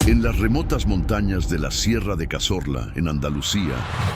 En las remotas montañas de la Sierra de Cazorla, en Andalucía,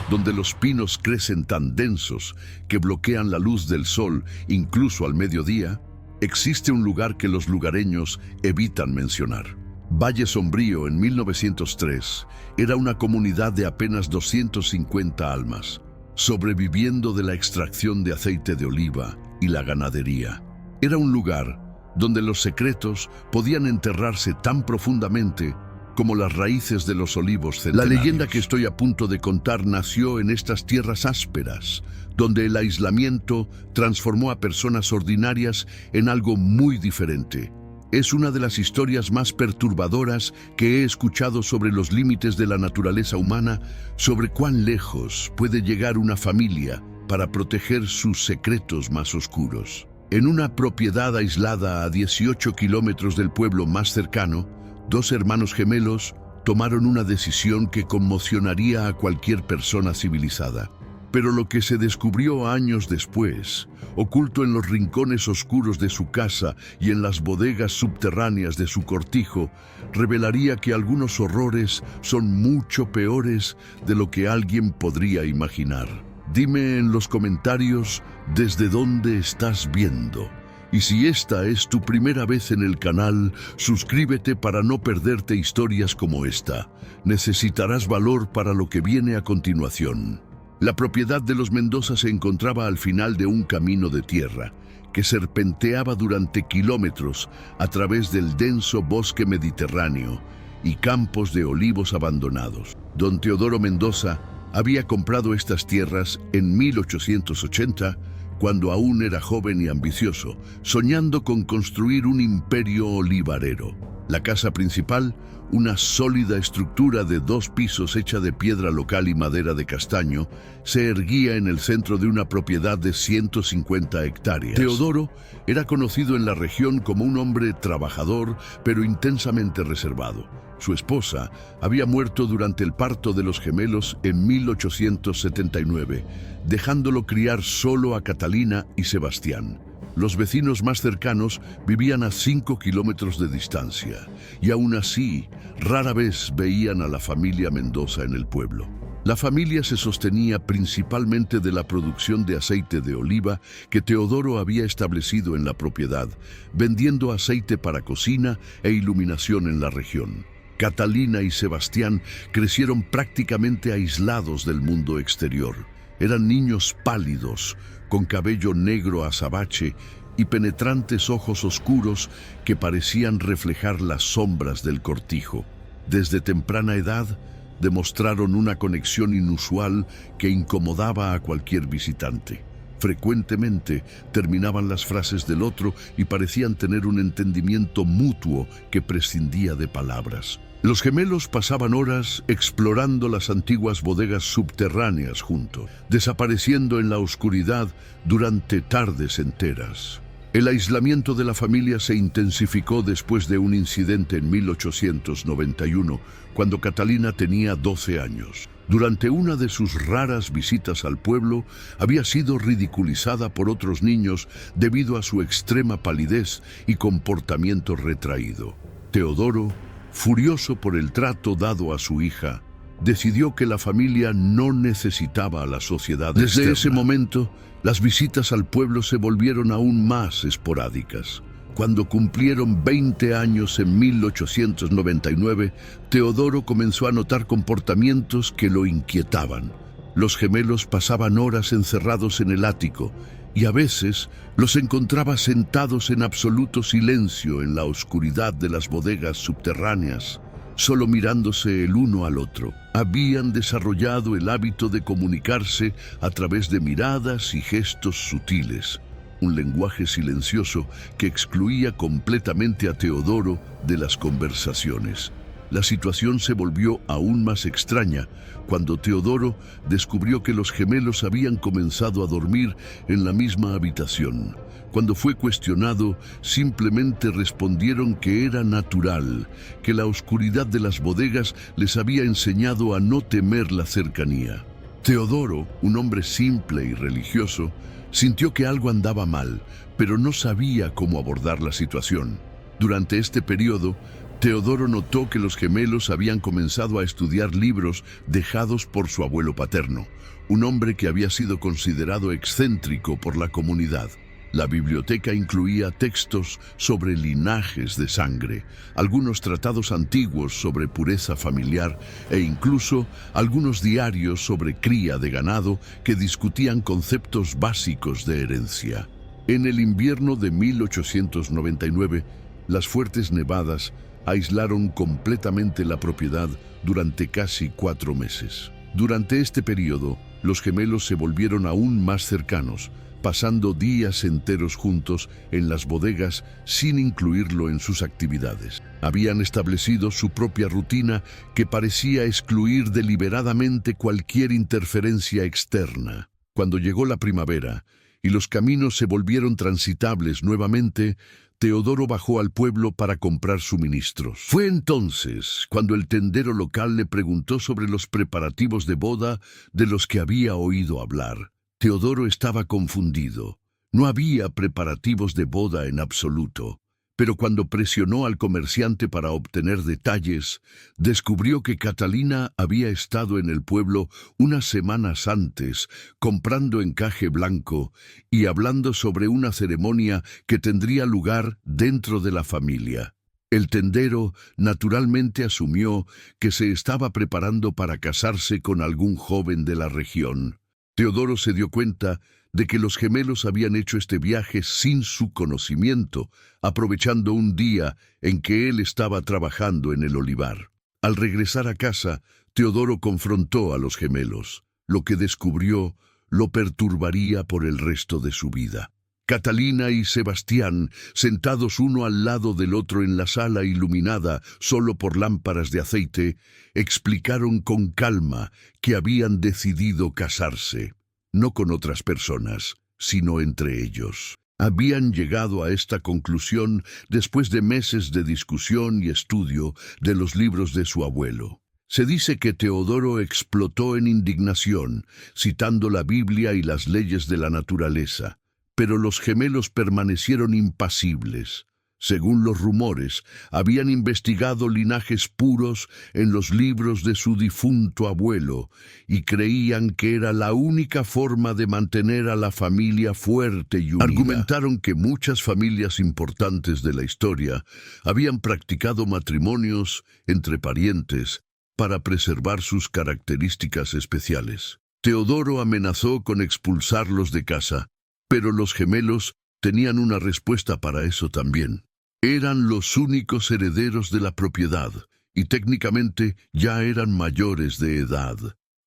donde los pinos crecen tan densos que bloquean la luz del sol incluso al mediodía, existe un lugar que los lugareños evitan mencionar. Valle Sombrío, en 1903, era una comunidad de apenas 250 almas, sobreviviendo de la extracción de aceite de oliva y la ganadería. Era un lugar donde los secretos podían enterrarse tan profundamente como las raíces de los olivos centenarios. La leyenda que estoy a punto de contar nació en estas tierras ásperas, donde el aislamiento transformó a personas ordinarias en algo muy diferente. Es una de las historias más perturbadoras que he escuchado sobre los límites de la naturaleza humana, sobre cuán lejos puede llegar una familia para proteger sus secretos más oscuros. En una propiedad aislada a 18 kilómetros del pueblo más cercano, dos hermanos gemelos tomaron una decisión que conmocionaría a cualquier persona civilizada. Pero lo que se descubrió años después, oculto en los rincones oscuros de su casa y en las bodegas subterráneas de su cortijo, revelaría que algunos horrores son mucho peores de lo que alguien podría imaginar. Dime en los comentarios desde dónde estás viendo. Y si esta es tu primera vez en el canal, suscríbete para no perderte historias como esta. Necesitarás valor para lo que viene a continuación. La propiedad de los Mendoza se encontraba al final de un camino de tierra que serpenteaba durante kilómetros a través del denso bosque mediterráneo y campos de olivos abandonados. Don Teodoro Mendoza había comprado estas tierras en 1880, cuando aún era joven y ambicioso, soñando con construir un imperio olivarero. La casa principal, una sólida estructura de 2 pisos hecha de piedra local y madera de castaño, se erguía en el centro de una propiedad de 150 hectáreas. Teodoro era conocido en la región como un hombre trabajador, pero intensamente reservado. Su esposa había muerto durante el parto de los gemelos en 1879, dejándolo criar solo a Catalina y Sebastián. Los vecinos más cercanos vivían a 5 kilómetros de distancia, y aún así, rara vez veían a la familia Mendoza en el pueblo. La familia se sostenía principalmente de la producción de aceite de oliva que Teodoro había establecido en la propiedad, vendiendo aceite para cocina e iluminación en la región. Catalina y Sebastián crecieron prácticamente aislados del mundo exterior. Eran niños pálidos, con cabello negro azabache y penetrantes ojos oscuros que parecían reflejar las sombras del cortijo. Desde temprana edad, demostraron una conexión inusual que incomodaba a cualquier visitante. Frecuentemente terminaban las frases del otro y parecían tener un entendimiento mutuo que prescindía de palabras. Los gemelos pasaban horas explorando las antiguas bodegas subterráneas juntos, desapareciendo en la oscuridad durante tardes enteras. El aislamiento de la familia se intensificó después de un incidente en 1891, cuando Catalina tenía 12 años. Durante una de sus raras visitas al pueblo, había sido ridiculizada por otros niños debido a su extrema palidez y comportamiento retraído. Teodoro, furioso por el trato dado a su hija, decidió que la familia no necesitaba a la sociedad externa. Desde ese momento, las visitas al pueblo se volvieron aún más esporádicas. Cuando cumplieron 20 años en 1899, Teodoro comenzó a notar comportamientos que lo inquietaban. Los gemelos pasaban horas encerrados en el ático y a veces los encontraba sentados en absoluto silencio en la oscuridad de las bodegas subterráneas, solo mirándose el uno al otro. Habían desarrollado el hábito de comunicarse a través de miradas y gestos sutiles, un lenguaje silencioso que excluía completamente a Teodoro de las conversaciones. La situación se volvió aún más extraña cuando Teodoro descubrió que los gemelos habían comenzado a dormir en la misma habitación. Cuando fue cuestionado, simplemente respondieron que era natural, que la oscuridad de las bodegas les había enseñado a no temer la cercanía. Teodoro, un hombre simple y religioso, sintió que algo andaba mal, pero no sabía cómo abordar la situación. Durante este periodo, Teodoro notó que los gemelos habían comenzado a estudiar libros dejados por su abuelo paterno, un hombre que había sido considerado excéntrico por la comunidad. La biblioteca incluía textos sobre linajes de sangre, algunos tratados antiguos sobre pureza familiar e incluso algunos diarios sobre cría de ganado que discutían conceptos básicos de herencia. En el invierno de 1899, las fuertes nevadas aislaron completamente la propiedad durante casi 4 meses. Durante este periodo, los gemelos se volvieron aún más cercanos, pasando días enteros juntos en las bodegas sin incluirlo en sus actividades. Habían establecido su propia rutina que parecía excluir deliberadamente cualquier interferencia externa. Cuando llegó la primavera y los caminos se volvieron transitables nuevamente, Teodoro bajó al pueblo para comprar suministros. Fue entonces cuando el tendero local le preguntó sobre los preparativos de boda de los que había oído hablar. Teodoro estaba confundido. No había preparativos de boda en absoluto, pero cuando presionó al comerciante para obtener detalles, descubrió que Catalina había estado en el pueblo unas semanas antes, comprando encaje blanco y hablando sobre una ceremonia que tendría lugar dentro de la familia. El tendero naturalmente asumió que se estaba preparando para casarse con algún joven de la región. Teodoro se dio cuenta de que los gemelos habían hecho este viaje sin su conocimiento, aprovechando un día en que él estaba trabajando en el olivar. Al regresar a casa, Teodoro confrontó a los gemelos. Lo que descubrió lo perturbaría por el resto de su vida. Catalina y Sebastián, sentados uno al lado del otro en la sala iluminada solo por lámparas de aceite, explicaron con calma que habían decidido casarse, no con otras personas, sino entre ellos. Habían llegado a esta conclusión después de meses de discusión y estudio de los libros de su abuelo. Se dice que Teodoro explotó en indignación, citando la Biblia y las leyes de la naturaleza. Pero los gemelos permanecieron impasibles. Según los rumores, habían investigado linajes puros en los libros de su difunto abuelo y creían que era la única forma de mantener a la familia fuerte y unida. Argumentaron que muchas familias importantes de la historia habían practicado matrimonios entre parientes para preservar sus características especiales. Teodoro amenazó con expulsarlos de casa, pero los gemelos tenían una respuesta para eso también. Eran los únicos herederos de la propiedad y técnicamente ya eran mayores de edad.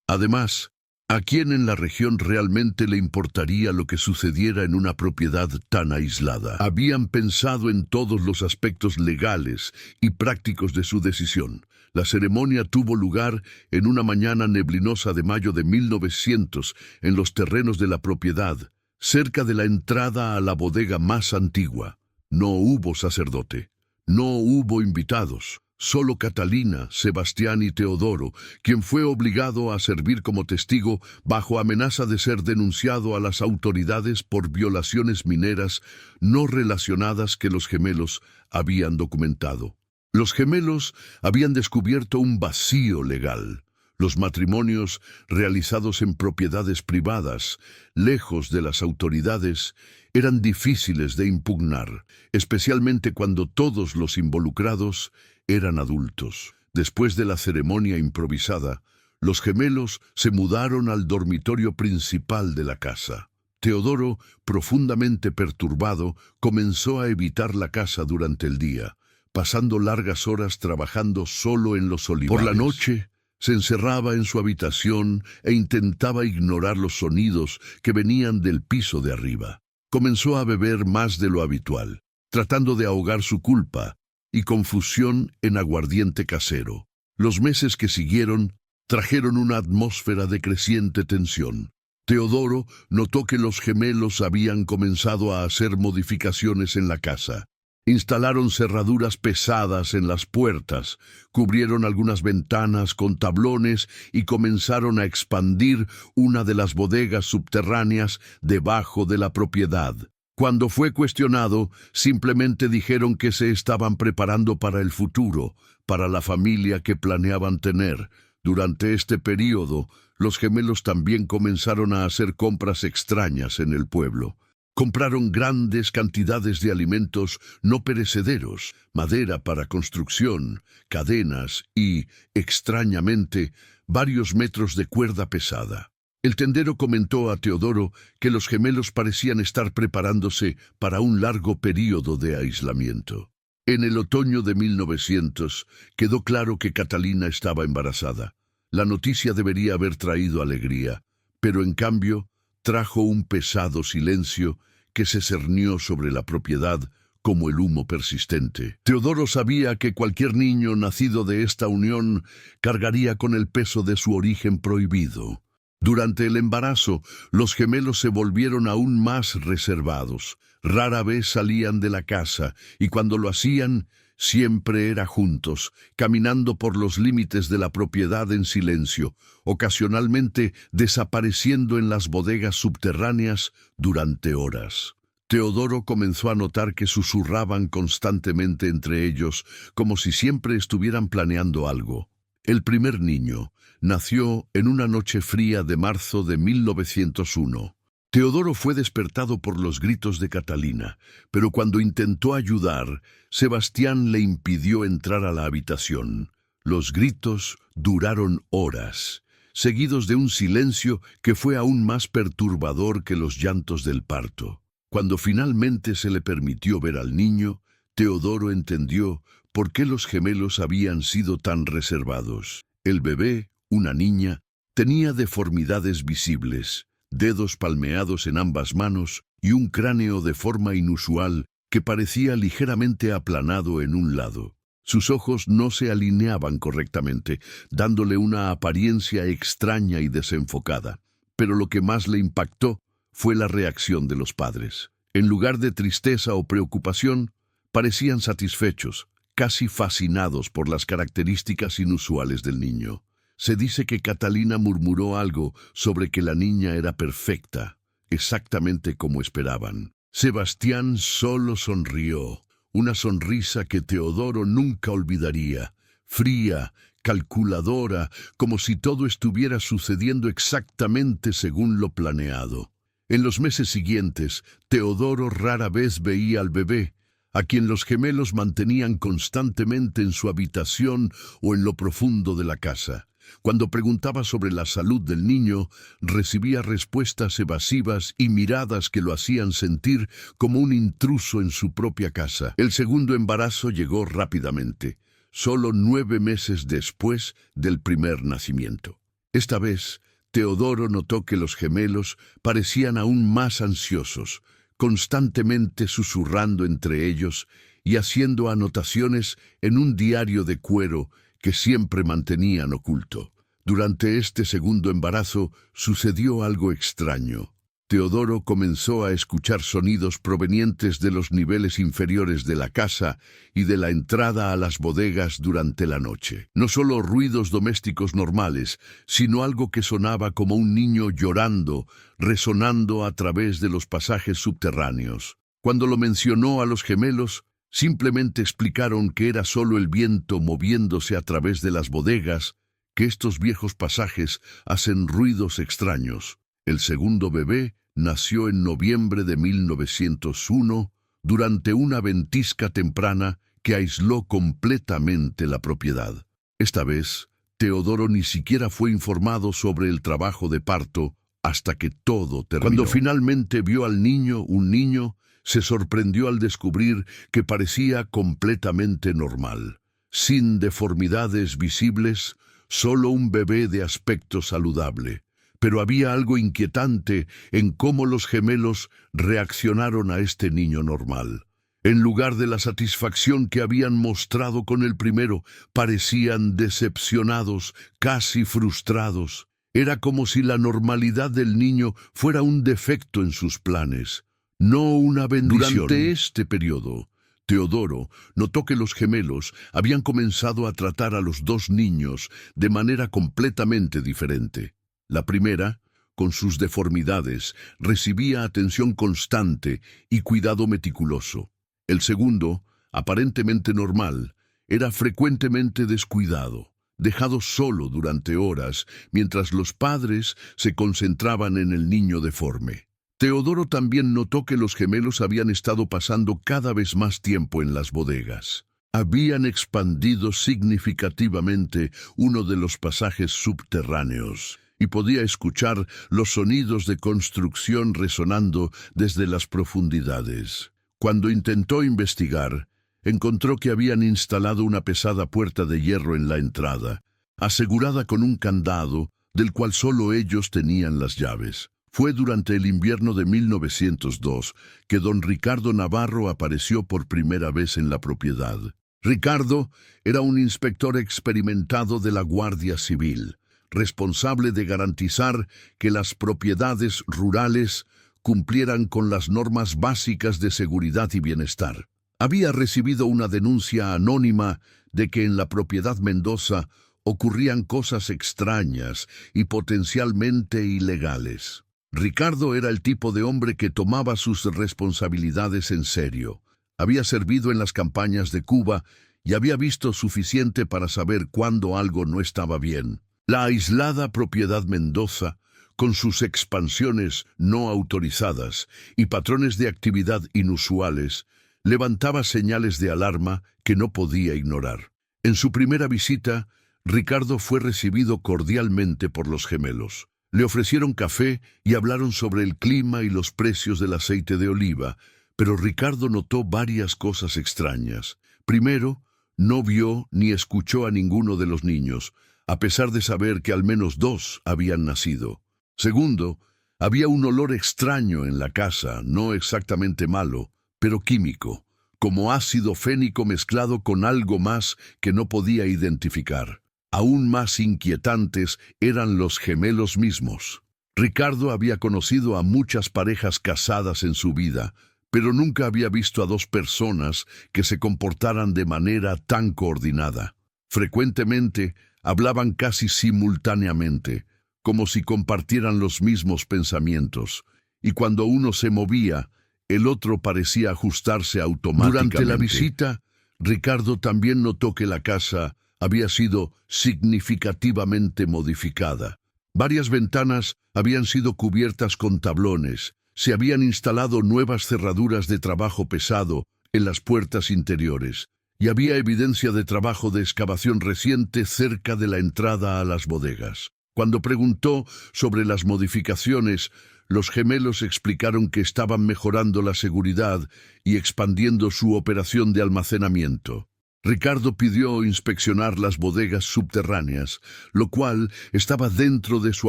Además, ¿a quién en la región realmente le importaría lo que sucediera en una propiedad tan aislada? Habían pensado en todos los aspectos legales y prácticos de su decisión. La ceremonia tuvo lugar en una mañana neblinosa de mayo de 1900 en los terrenos de la propiedad, cerca de la entrada a la bodega más antigua. No hubo sacerdote, no hubo invitados, solo Catalina, Sebastián y Teodoro, quien fue obligado a servir como testigo bajo amenaza de ser denunciado a las autoridades por violaciones mineras no relacionadas que los gemelos habían documentado. Los gemelos habían descubierto un vacío legal. Los matrimonios realizados en propiedades privadas, lejos de las autoridades, eran difíciles de impugnar, especialmente cuando todos los involucrados eran adultos. Después de la ceremonia improvisada, los gemelos se mudaron al dormitorio principal de la casa. Teodoro, profundamente perturbado, comenzó a evitar la casa durante el día, pasando largas horas trabajando solo en los olivares. Por la noche, se encerraba en su habitación e intentaba ignorar los sonidos que venían del piso de arriba. Comenzó a beber más de lo habitual, tratando de ahogar su culpa y confusión en aguardiente casero. Los meses que siguieron trajeron una atmósfera de creciente tensión. Teodoro notó que los gemelos habían comenzado a hacer modificaciones en la casa. Instalaron cerraduras pesadas en las puertas, cubrieron algunas ventanas con tablones y comenzaron a expandir una de las bodegas subterráneas debajo de la propiedad. Cuando fue cuestionado, simplemente dijeron que se estaban preparando para el futuro, para la familia que planeaban tener. Durante este período, los gemelos también comenzaron a hacer compras extrañas en el pueblo. Compraron grandes cantidades de alimentos no perecederos, madera para construcción, cadenas y, extrañamente, varios metros de cuerda pesada. El tendero comentó a Teodoro que los gemelos parecían estar preparándose para un largo período de aislamiento. En el otoño de 1900 quedó claro que Catalina estaba embarazada. La noticia debería haber traído alegría, pero en cambio trajo un pesado silencio que se cernió sobre la propiedad como el humo persistente. Teodoro sabía que cualquier niño nacido de esta unión cargaría con el peso de su origen prohibido. Durante el embarazo, los gemelos se volvieron aún más reservados. Rara vez salían de la casa y cuando lo hacían, siempre era juntos, caminando por los límites de la propiedad en silencio, ocasionalmente desapareciendo en las bodegas subterráneas durante horas. Teodoro comenzó a notar que susurraban constantemente entre ellos, como si siempre estuvieran planeando algo. El primer niño nació en una noche fría de marzo de 1901. Teodoro fue despertado por los gritos de Catalina, pero cuando intentó ayudar, Sebastián le impidió entrar a la habitación. Los gritos duraron horas, seguidos de un silencio que fue aún más perturbador que los llantos del parto. Cuando finalmente se le permitió ver al niño, Teodoro entendió por qué los gemelos habían sido tan reservados. El bebé, una niña, tenía deformidades visibles, dedos palmeados en ambas manos y un cráneo de forma inusual que parecía ligeramente aplanado en un lado. Sus ojos no se alineaban correctamente, dándole una apariencia extraña y desenfocada. Pero lo que más le impactó fue la reacción de los padres. En lugar de tristeza o preocupación, parecían satisfechos, casi fascinados por las características inusuales del niño. Se dice que Catalina murmuró algo sobre que la niña era perfecta, exactamente como esperaban. Sebastián solo sonrió, una sonrisa que Teodoro nunca olvidaría, fría, calculadora, como si todo estuviera sucediendo exactamente según lo planeado. En los meses siguientes, Teodoro rara vez veía al bebé, a quien los gemelos mantenían constantemente en su habitación o en lo profundo de la casa. Cuando preguntaba sobre la salud del niño, recibía respuestas evasivas y miradas que lo hacían sentir como un intruso en su propia casa. El segundo embarazo llegó rápidamente, solo 9 meses después del primer nacimiento. Esta vez, Teodoro notó que los gemelos parecían aún más ansiosos, constantemente susurrando entre ellos y haciendo anotaciones en un diario de cuero que siempre mantenían oculto. Durante este segundo embarazo sucedió algo extraño. Teodoro comenzó a escuchar sonidos provenientes de los niveles inferiores de la casa y de la entrada a las bodegas durante la noche. No solo ruidos domésticos normales, sino algo que sonaba como un niño llorando, resonando a través de los pasajes subterráneos. Cuando lo mencionó a los gemelos, simplemente explicaron que era solo el viento moviéndose a través de las bodegas, que estos viejos pasajes hacen ruidos extraños. El segundo bebé nació en noviembre de 1901 durante una ventisca temprana que aisló completamente la propiedad. Esta vez, Teodoro ni siquiera fue informado sobre el trabajo de parto hasta que todo terminó. Cuando finalmente vio al niño, un niño, se sorprendió al descubrir que parecía completamente normal. Sin deformidades visibles, solo un bebé de aspecto saludable. Pero había algo inquietante en cómo los gemelos reaccionaron a este niño normal. En lugar de la satisfacción que habían mostrado con el primero, parecían decepcionados, casi frustrados. Era como si la normalidad del niño fuera un defecto en sus planes, no una bendición. Durante este periodo, Teodoro notó que los gemelos habían comenzado a tratar a los dos niños de manera completamente diferente. La primera, con sus deformidades, recibía atención constante y cuidado meticuloso. El segundo, aparentemente normal, era frecuentemente descuidado, dejado solo durante horas mientras los padres se concentraban en el niño deforme. Teodoro también notó que los gemelos habían estado pasando cada vez más tiempo en las bodegas. Habían expandido significativamente uno de los pasajes subterráneos y podía escuchar los sonidos de construcción resonando desde las profundidades. Cuando intentó investigar, encontró que habían instalado una pesada puerta de hierro en la entrada, asegurada con un candado del cual solo ellos tenían las llaves. Fue durante el invierno de 1902 que don Ricardo Navarro apareció por primera vez en la propiedad. Ricardo era un inspector experimentado de la Guardia Civil, responsable de garantizar que las propiedades rurales cumplieran con las normas básicas de seguridad y bienestar. Había recibido una denuncia anónima de que en la propiedad Mendoza ocurrían cosas extrañas y potencialmente ilegales. Ricardo era el tipo de hombre que tomaba sus responsabilidades en serio. Había servido en las campañas de Cuba y había visto suficiente para saber cuándo algo no estaba bien. La aislada propiedad Mendoza, con sus expansiones no autorizadas y patrones de actividad inusuales, levantaba señales de alarma que no podía ignorar. En su primera visita, Ricardo fue recibido cordialmente por los gemelos. Le ofrecieron café y hablaron sobre el clima y los precios del aceite de oliva, pero Ricardo notó varias cosas extrañas. Primero, no vio ni escuchó a ninguno de los niños, a pesar de saber que al menos 2 habían nacido. Segundo, había un olor extraño en la casa, no exactamente malo, pero químico, como ácido fénico mezclado con algo más que no podía identificar. Aún más inquietantes eran los gemelos mismos. Ricardo había conocido a muchas parejas casadas en su vida, pero nunca había visto a 2 personas que se comportaran de manera tan coordinada. Frecuentemente hablaban casi simultáneamente, como si compartieran los mismos pensamientos, y cuando uno se movía, el otro parecía ajustarse automáticamente. Durante la visita, Ricardo también notó que la casa había sido significativamente modificada. Varias ventanas habían sido cubiertas con tablones, se habían instalado nuevas cerraduras de trabajo pesado en las puertas interiores, y había evidencia de trabajo de excavación reciente cerca de la entrada a las bodegas. Cuando preguntó sobre las modificaciones, los gemelos explicaron que estaban mejorando la seguridad y expandiendo su operación de almacenamiento. Ricardo pidió inspeccionar las bodegas subterráneas, lo cual estaba dentro de su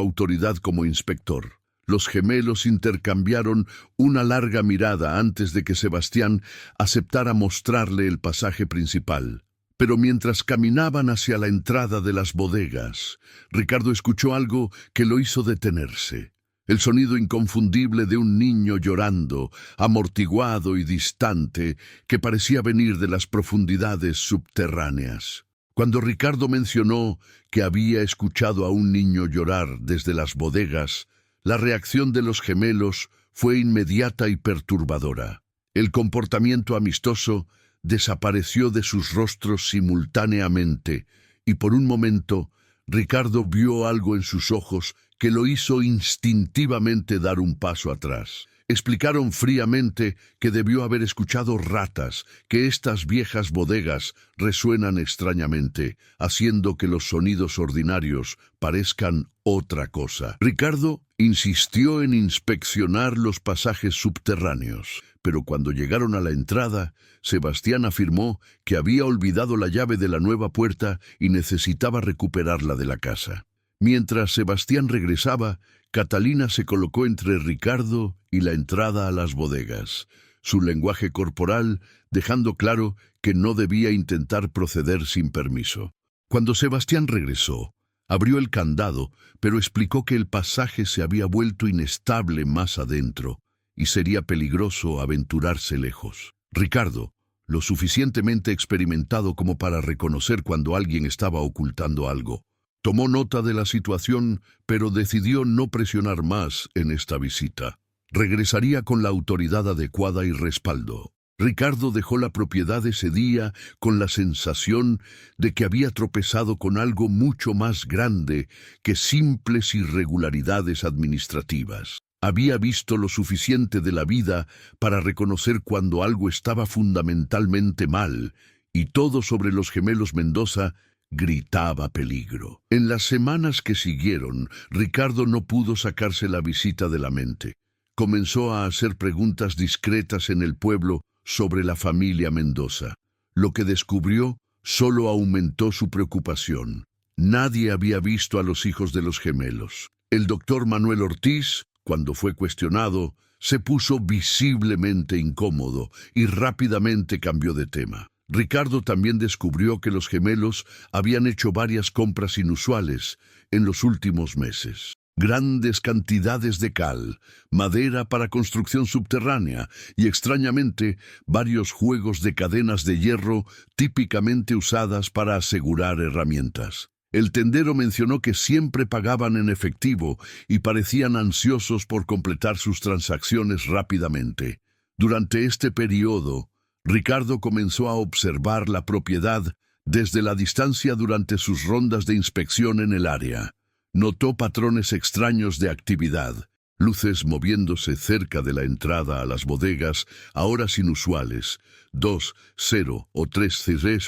autoridad como inspector. Los gemelos intercambiaron una larga mirada antes de que Sebastián aceptara mostrarle el pasaje principal. Pero mientras caminaban hacia la entrada de las bodegas, Ricardo escuchó algo que lo hizo detenerse. El sonido inconfundible de un niño llorando, amortiguado y distante, que parecía venir de las profundidades subterráneas. Cuando Ricardo mencionó que había escuchado a un niño llorar desde las bodegas, la reacción de los gemelos fue inmediata y perturbadora. El comportamiento amistoso desapareció de sus rostros simultáneamente, y por un momento Ricardo vio algo en sus ojos que lo hizo instintivamente dar un paso atrás. Explicaron fríamente que debió haber escuchado ratas, que estas viejas bodegas resuenan extrañamente, haciendo que los sonidos ordinarios parezcan otra cosa. Ricardo insistió en inspeccionar los pasajes subterráneos, pero cuando llegaron a la entrada, Sebastián afirmó que había olvidado la llave de la nueva puerta y necesitaba recuperarla de la casa. Mientras Sebastián regresaba, Catalina se colocó entre Ricardo y la entrada a las bodegas, su lenguaje corporal dejando claro que no debía intentar proceder sin permiso. Cuando Sebastián regresó, abrió el candado, pero explicó que el pasaje se había vuelto inestable más adentro y sería peligroso aventurarse lejos. Ricardo, lo suficientemente experimentado como para reconocer cuando alguien estaba ocultando algo, Tomó nota de la situación, pero decidió no presionar más en esta visita. Regresaría con la autoridad adecuada y respaldo. Ricardo dejó la propiedad ese día con la sensación de que había tropezado con algo mucho más grande que simples irregularidades administrativas. Había visto lo suficiente de la vida para reconocer cuando algo estaba fundamentalmente mal, y todo sobre los gemelos Mendoza gritaba peligro. En las semanas que siguieron, Ricardo no pudo sacarse la visita de la mente. Comenzó a hacer preguntas discretas en el pueblo sobre la familia Mendoza. Lo que descubrió solo aumentó su preocupación. Nadie había visto a los hijos de los gemelos. El doctor Manuel Ortiz, cuando fue cuestionado, se puso visiblemente incómodo y rápidamente cambió de tema. Ricardo también descubrió que los gemelos habían hecho varias compras inusuales en los últimos meses. Grandes cantidades de cal, madera para construcción subterránea y, extrañamente, varios juegos de cadenas de hierro típicamente usadas para asegurar herramientas. El tendero mencionó que siempre pagaban en efectivo y parecían ansiosos por completar sus transacciones rápidamente. Durante este periodo, Ricardo comenzó a observar la propiedad desde la distancia durante sus rondas de inspección en el área. Notó patrones extraños de actividad, luces moviéndose cerca de la entrada a las bodegas a horas inusuales, 2, 0 o 3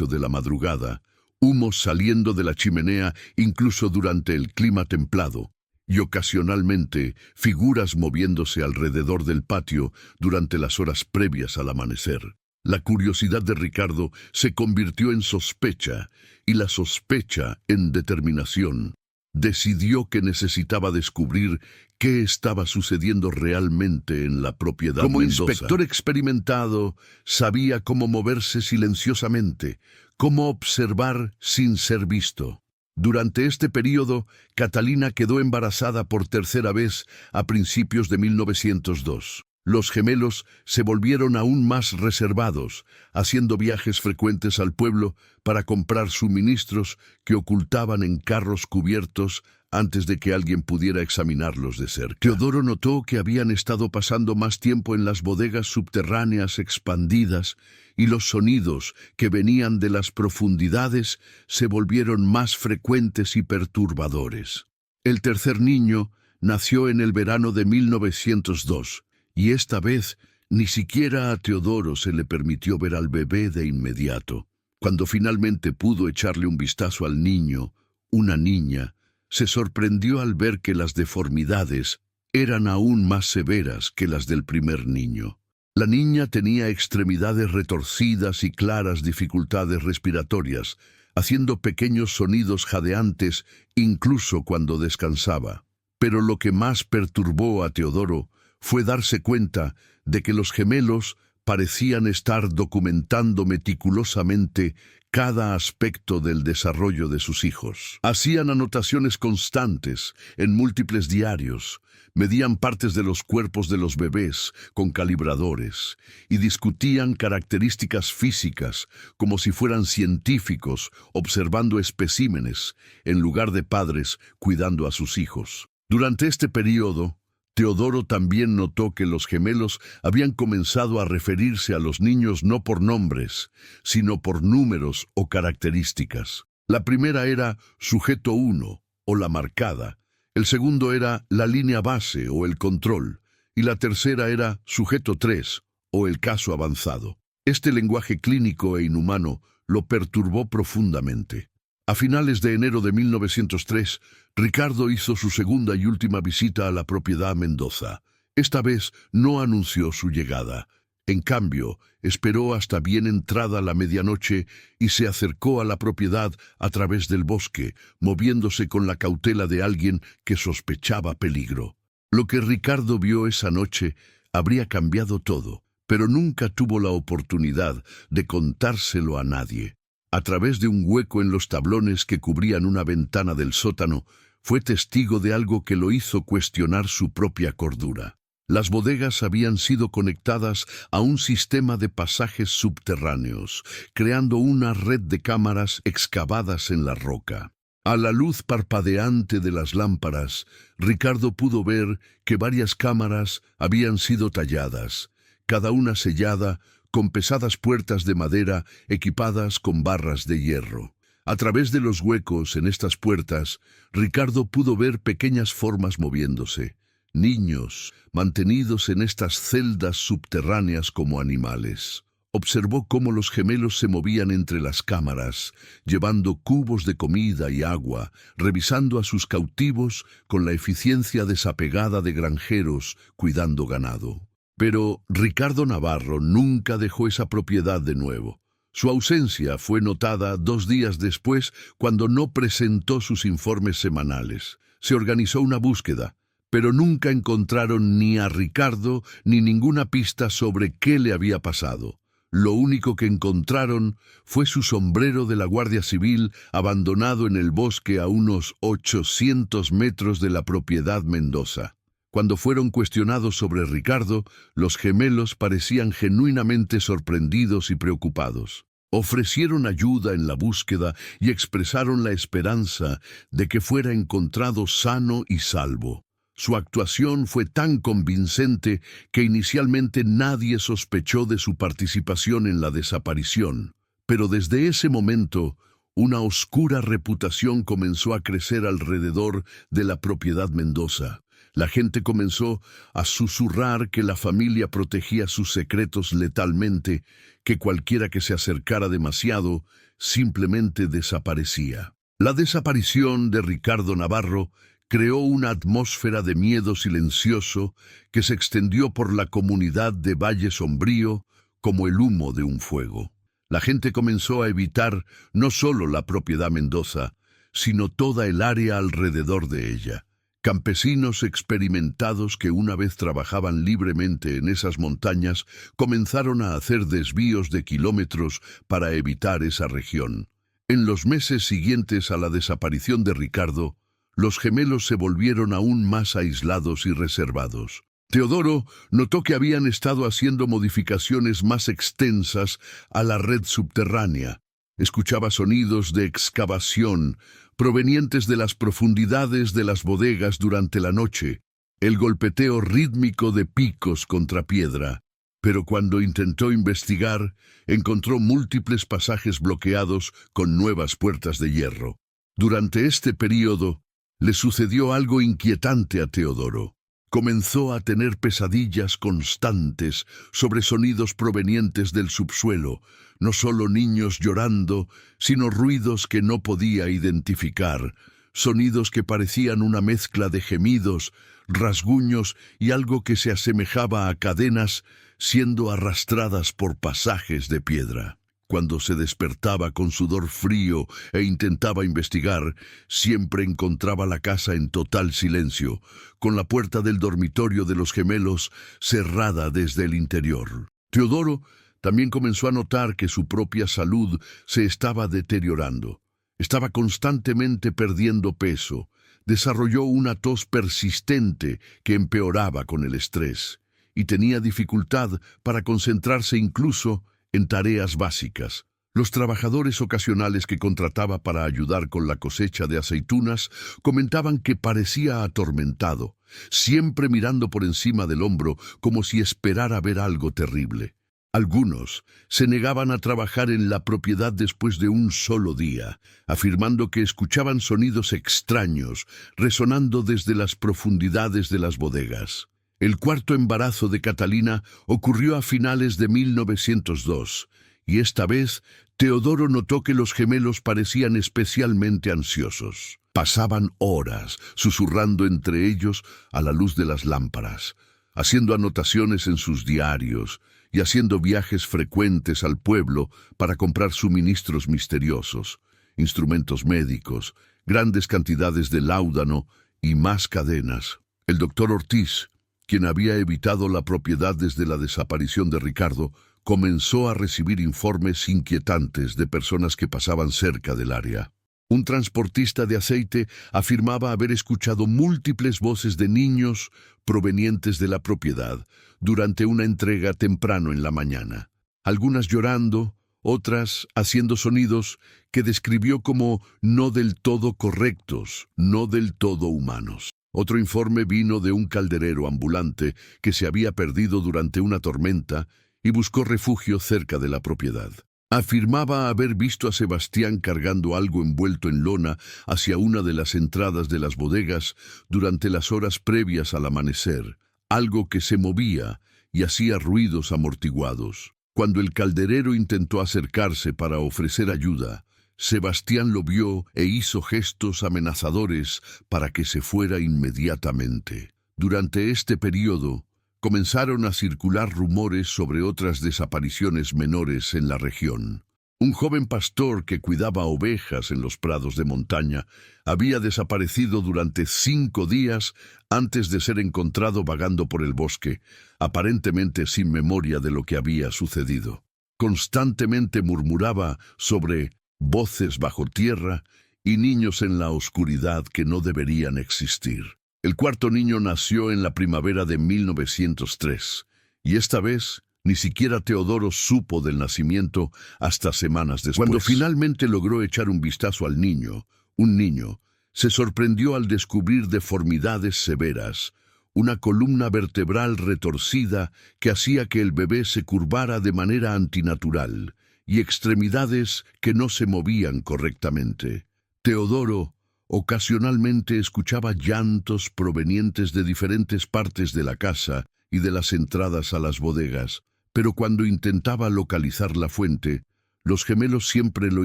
de la madrugada, humos saliendo de la chimenea incluso durante el clima templado, y ocasionalmente figuras moviéndose alrededor del patio durante las horas previas al amanecer. La curiosidad de Ricardo se convirtió en sospecha, y la sospecha en determinación. Decidió que necesitaba descubrir qué estaba sucediendo realmente en la propiedad Mendoza. Como inspector experimentado, sabía cómo moverse silenciosamente, cómo observar sin ser visto. Durante este período, Catalina quedó embarazada por tercera vez a principios de 1902. Los gemelos se volvieron aún más reservados, haciendo viajes frecuentes al pueblo para comprar suministros que ocultaban en carros cubiertos antes de que alguien pudiera examinarlos de cerca. Teodoro notó que habían estado pasando más tiempo en las bodegas subterráneas expandidas y los sonidos que venían de las profundidades se volvieron más frecuentes y perturbadores. El tercer niño nació en el verano de 1902. Y esta vez ni siquiera a Teodoro se le permitió ver al bebé de inmediato. Cuando finalmente pudo echarle un vistazo al niño, una niña, se sorprendió al ver que las deformidades eran aún más severas que las del primer niño. La niña tenía extremidades retorcidas y claras dificultades respiratorias, haciendo pequeños sonidos jadeantes incluso cuando descansaba. Pero lo que más perturbó a Teodoro fue darse cuenta de que los gemelos parecían estar documentando meticulosamente cada aspecto del desarrollo de sus hijos. Hacían anotaciones constantes en múltiples diarios, medían partes de los cuerpos de los bebés con calibradores y discutían características físicas como si fueran científicos observando especímenes en lugar de padres cuidando a sus hijos. Durante este periodo, Teodoro también notó que los gemelos habían comenzado a referirse a los niños no por nombres, sino por números o características. La primera era sujeto 1 o la marcada, el segundo era la línea base o el control, y la tercera era sujeto 3 o el caso avanzado. Este lenguaje clínico e inhumano lo perturbó profundamente. A finales de enero de 1903, Ricardo hizo su segunda y última visita a la propiedad Mendoza. Esta vez no anunció su llegada. En cambio, esperó hasta bien entrada la medianoche y se acercó a la propiedad a través del bosque, moviéndose con la cautela de alguien que sospechaba peligro. Lo que Ricardo vio esa noche habría cambiado todo, pero nunca tuvo la oportunidad de contárselo a nadie. A través de un hueco en los tablones que cubrían una ventana del sótano, fue testigo de algo que lo hizo cuestionar su propia cordura. Las bodegas habían sido conectadas a un sistema de pasajes subterráneos, creando una red de cámaras excavadas en la roca. A la luz parpadeante de las lámparas, Ricardo pudo ver que varias cámaras habían sido talladas, cada una sellada con pesadas puertas de madera equipadas con barras de hierro. A través de los huecos en estas puertas, Ricardo pudo ver pequeñas formas moviéndose, niños mantenidos en estas celdas subterráneas como animales. Observó cómo los gemelos se movían entre las cámaras, llevando cubos de comida y agua, revisando a sus cautivos con la eficiencia desapegada de granjeros cuidando ganado. Pero Ricardo Navarro nunca dejó esa propiedad de nuevo. Su ausencia fue notada 2 días después cuando no presentó sus informes semanales. Se organizó una búsqueda, pero nunca encontraron ni a Ricardo ni ninguna pista sobre qué le había pasado. Lo único que encontraron fue su sombrero de la Guardia Civil abandonado en el bosque a unos 800 metros de la propiedad Mendoza. Cuando fueron cuestionados sobre Ricardo, los gemelos parecían genuinamente sorprendidos y preocupados. Ofrecieron ayuda en la búsqueda y expresaron la esperanza de que fuera encontrado sano y salvo. Su actuación fue tan convincente que inicialmente nadie sospechó de su participación en la desaparición. Pero desde ese momento, una oscura reputación comenzó a crecer alrededor de la propiedad Mendoza. La gente comenzó a susurrar que la familia protegía sus secretos letalmente, que cualquiera que se acercara demasiado simplemente desaparecía. La desaparición de Ricardo Navarro creó una atmósfera de miedo silencioso que se extendió por la comunidad de Valle Sombrío como el humo de un fuego. La gente comenzó a evitar no solo la propiedad Mendoza, sino toda el área alrededor de ella. Campesinos experimentados que una vez trabajaban libremente en esas montañas comenzaron a hacer desvíos de kilómetros para evitar esa región. En los meses siguientes a la desaparición de Ricardo, los gemelos se volvieron aún más aislados y reservados. Teodoro notó que habían estado haciendo modificaciones más extensas a la red subterránea. Escuchaba sonidos de excavación provenientes de las profundidades de las bodegas durante la noche, el golpeteo rítmico de picos contra piedra. Pero cuando intentó investigar, encontró múltiples pasajes bloqueados con nuevas puertas de hierro. Durante este período, le sucedió algo inquietante a Teodoro. Comenzó a tener pesadillas constantes sobre sonidos provenientes del subsuelo, no solo niños llorando, sino ruidos que no podía identificar, sonidos que parecían una mezcla de gemidos, rasguños y algo que se asemejaba a cadenas siendo arrastradas por pasajes de piedra. Cuando se despertaba con sudor frío e intentaba investigar, siempre encontraba la casa en total silencio, con la puerta del dormitorio de los gemelos cerrada desde el interior. Teodoro también comenzó a notar que su propia salud se estaba deteriorando. Estaba constantemente perdiendo peso. Desarrolló una tos persistente que empeoraba con el estrés, y tenía dificultad para concentrarse incluso en tareas básicas. Los trabajadores ocasionales que contrataba para ayudar con la cosecha de aceitunas comentaban que parecía atormentado, siempre mirando por encima del hombro como si esperara ver algo terrible. Algunos se negaban a trabajar en la propiedad después de un solo día, afirmando que escuchaban sonidos extraños resonando desde las profundidades de las bodegas. El cuarto embarazo de Catalina ocurrió a finales de 1902, y esta vez Teodoro notó que los gemelos parecían especialmente ansiosos. Pasaban horas susurrando entre ellos a la luz de las lámparas, haciendo anotaciones en sus diarios y haciendo viajes frecuentes al pueblo para comprar suministros misteriosos, instrumentos médicos, grandes cantidades de láudano y más cadenas. El doctor Ortiz, quien había evitado la propiedad desde la desaparición de Ricardo, comenzó a recibir informes inquietantes de personas que pasaban cerca del área. Un transportista de aceite afirmaba haber escuchado múltiples voces de niños provenientes de la propiedad durante una entrega temprano en la mañana, algunas llorando, otras haciendo sonidos que describió como no del todo correctos, no del todo humanos. Otro informe vino de un calderero ambulante que se había perdido durante una tormenta y buscó refugio cerca de la propiedad. Afirmaba haber visto a Sebastián cargando algo envuelto en lona hacia una de las entradas de las bodegas durante las horas previas al amanecer, algo que se movía y hacía ruidos amortiguados. Cuando el calderero intentó acercarse para ofrecer ayuda, Sebastián lo vio e hizo gestos amenazadores para que se fuera inmediatamente. Durante este periodo, comenzaron a circular rumores sobre otras desapariciones menores en la región. Un joven pastor que cuidaba ovejas en los prados de montaña había desaparecido durante 5 días antes de ser encontrado vagando por el bosque, aparentemente sin memoria de lo que había sucedido. Constantemente murmuraba sobre voces bajo tierra y niños en la oscuridad que no deberían existir. El cuarto niño nació en la primavera de 1903, y esta vez ni siquiera Teodoro supo del nacimiento hasta semanas después. Cuando finalmente logró echar un vistazo al niño, un niño, se sorprendió al descubrir deformidades severas, una columna vertebral retorcida que hacía que el bebé se curvara de manera antinatural, y extremidades que no se movían correctamente. Teodoro ocasionalmente escuchaba llantos provenientes de diferentes partes de la casa y de las entradas a las bodegas, pero cuando intentaba localizar la fuente, los gemelos siempre lo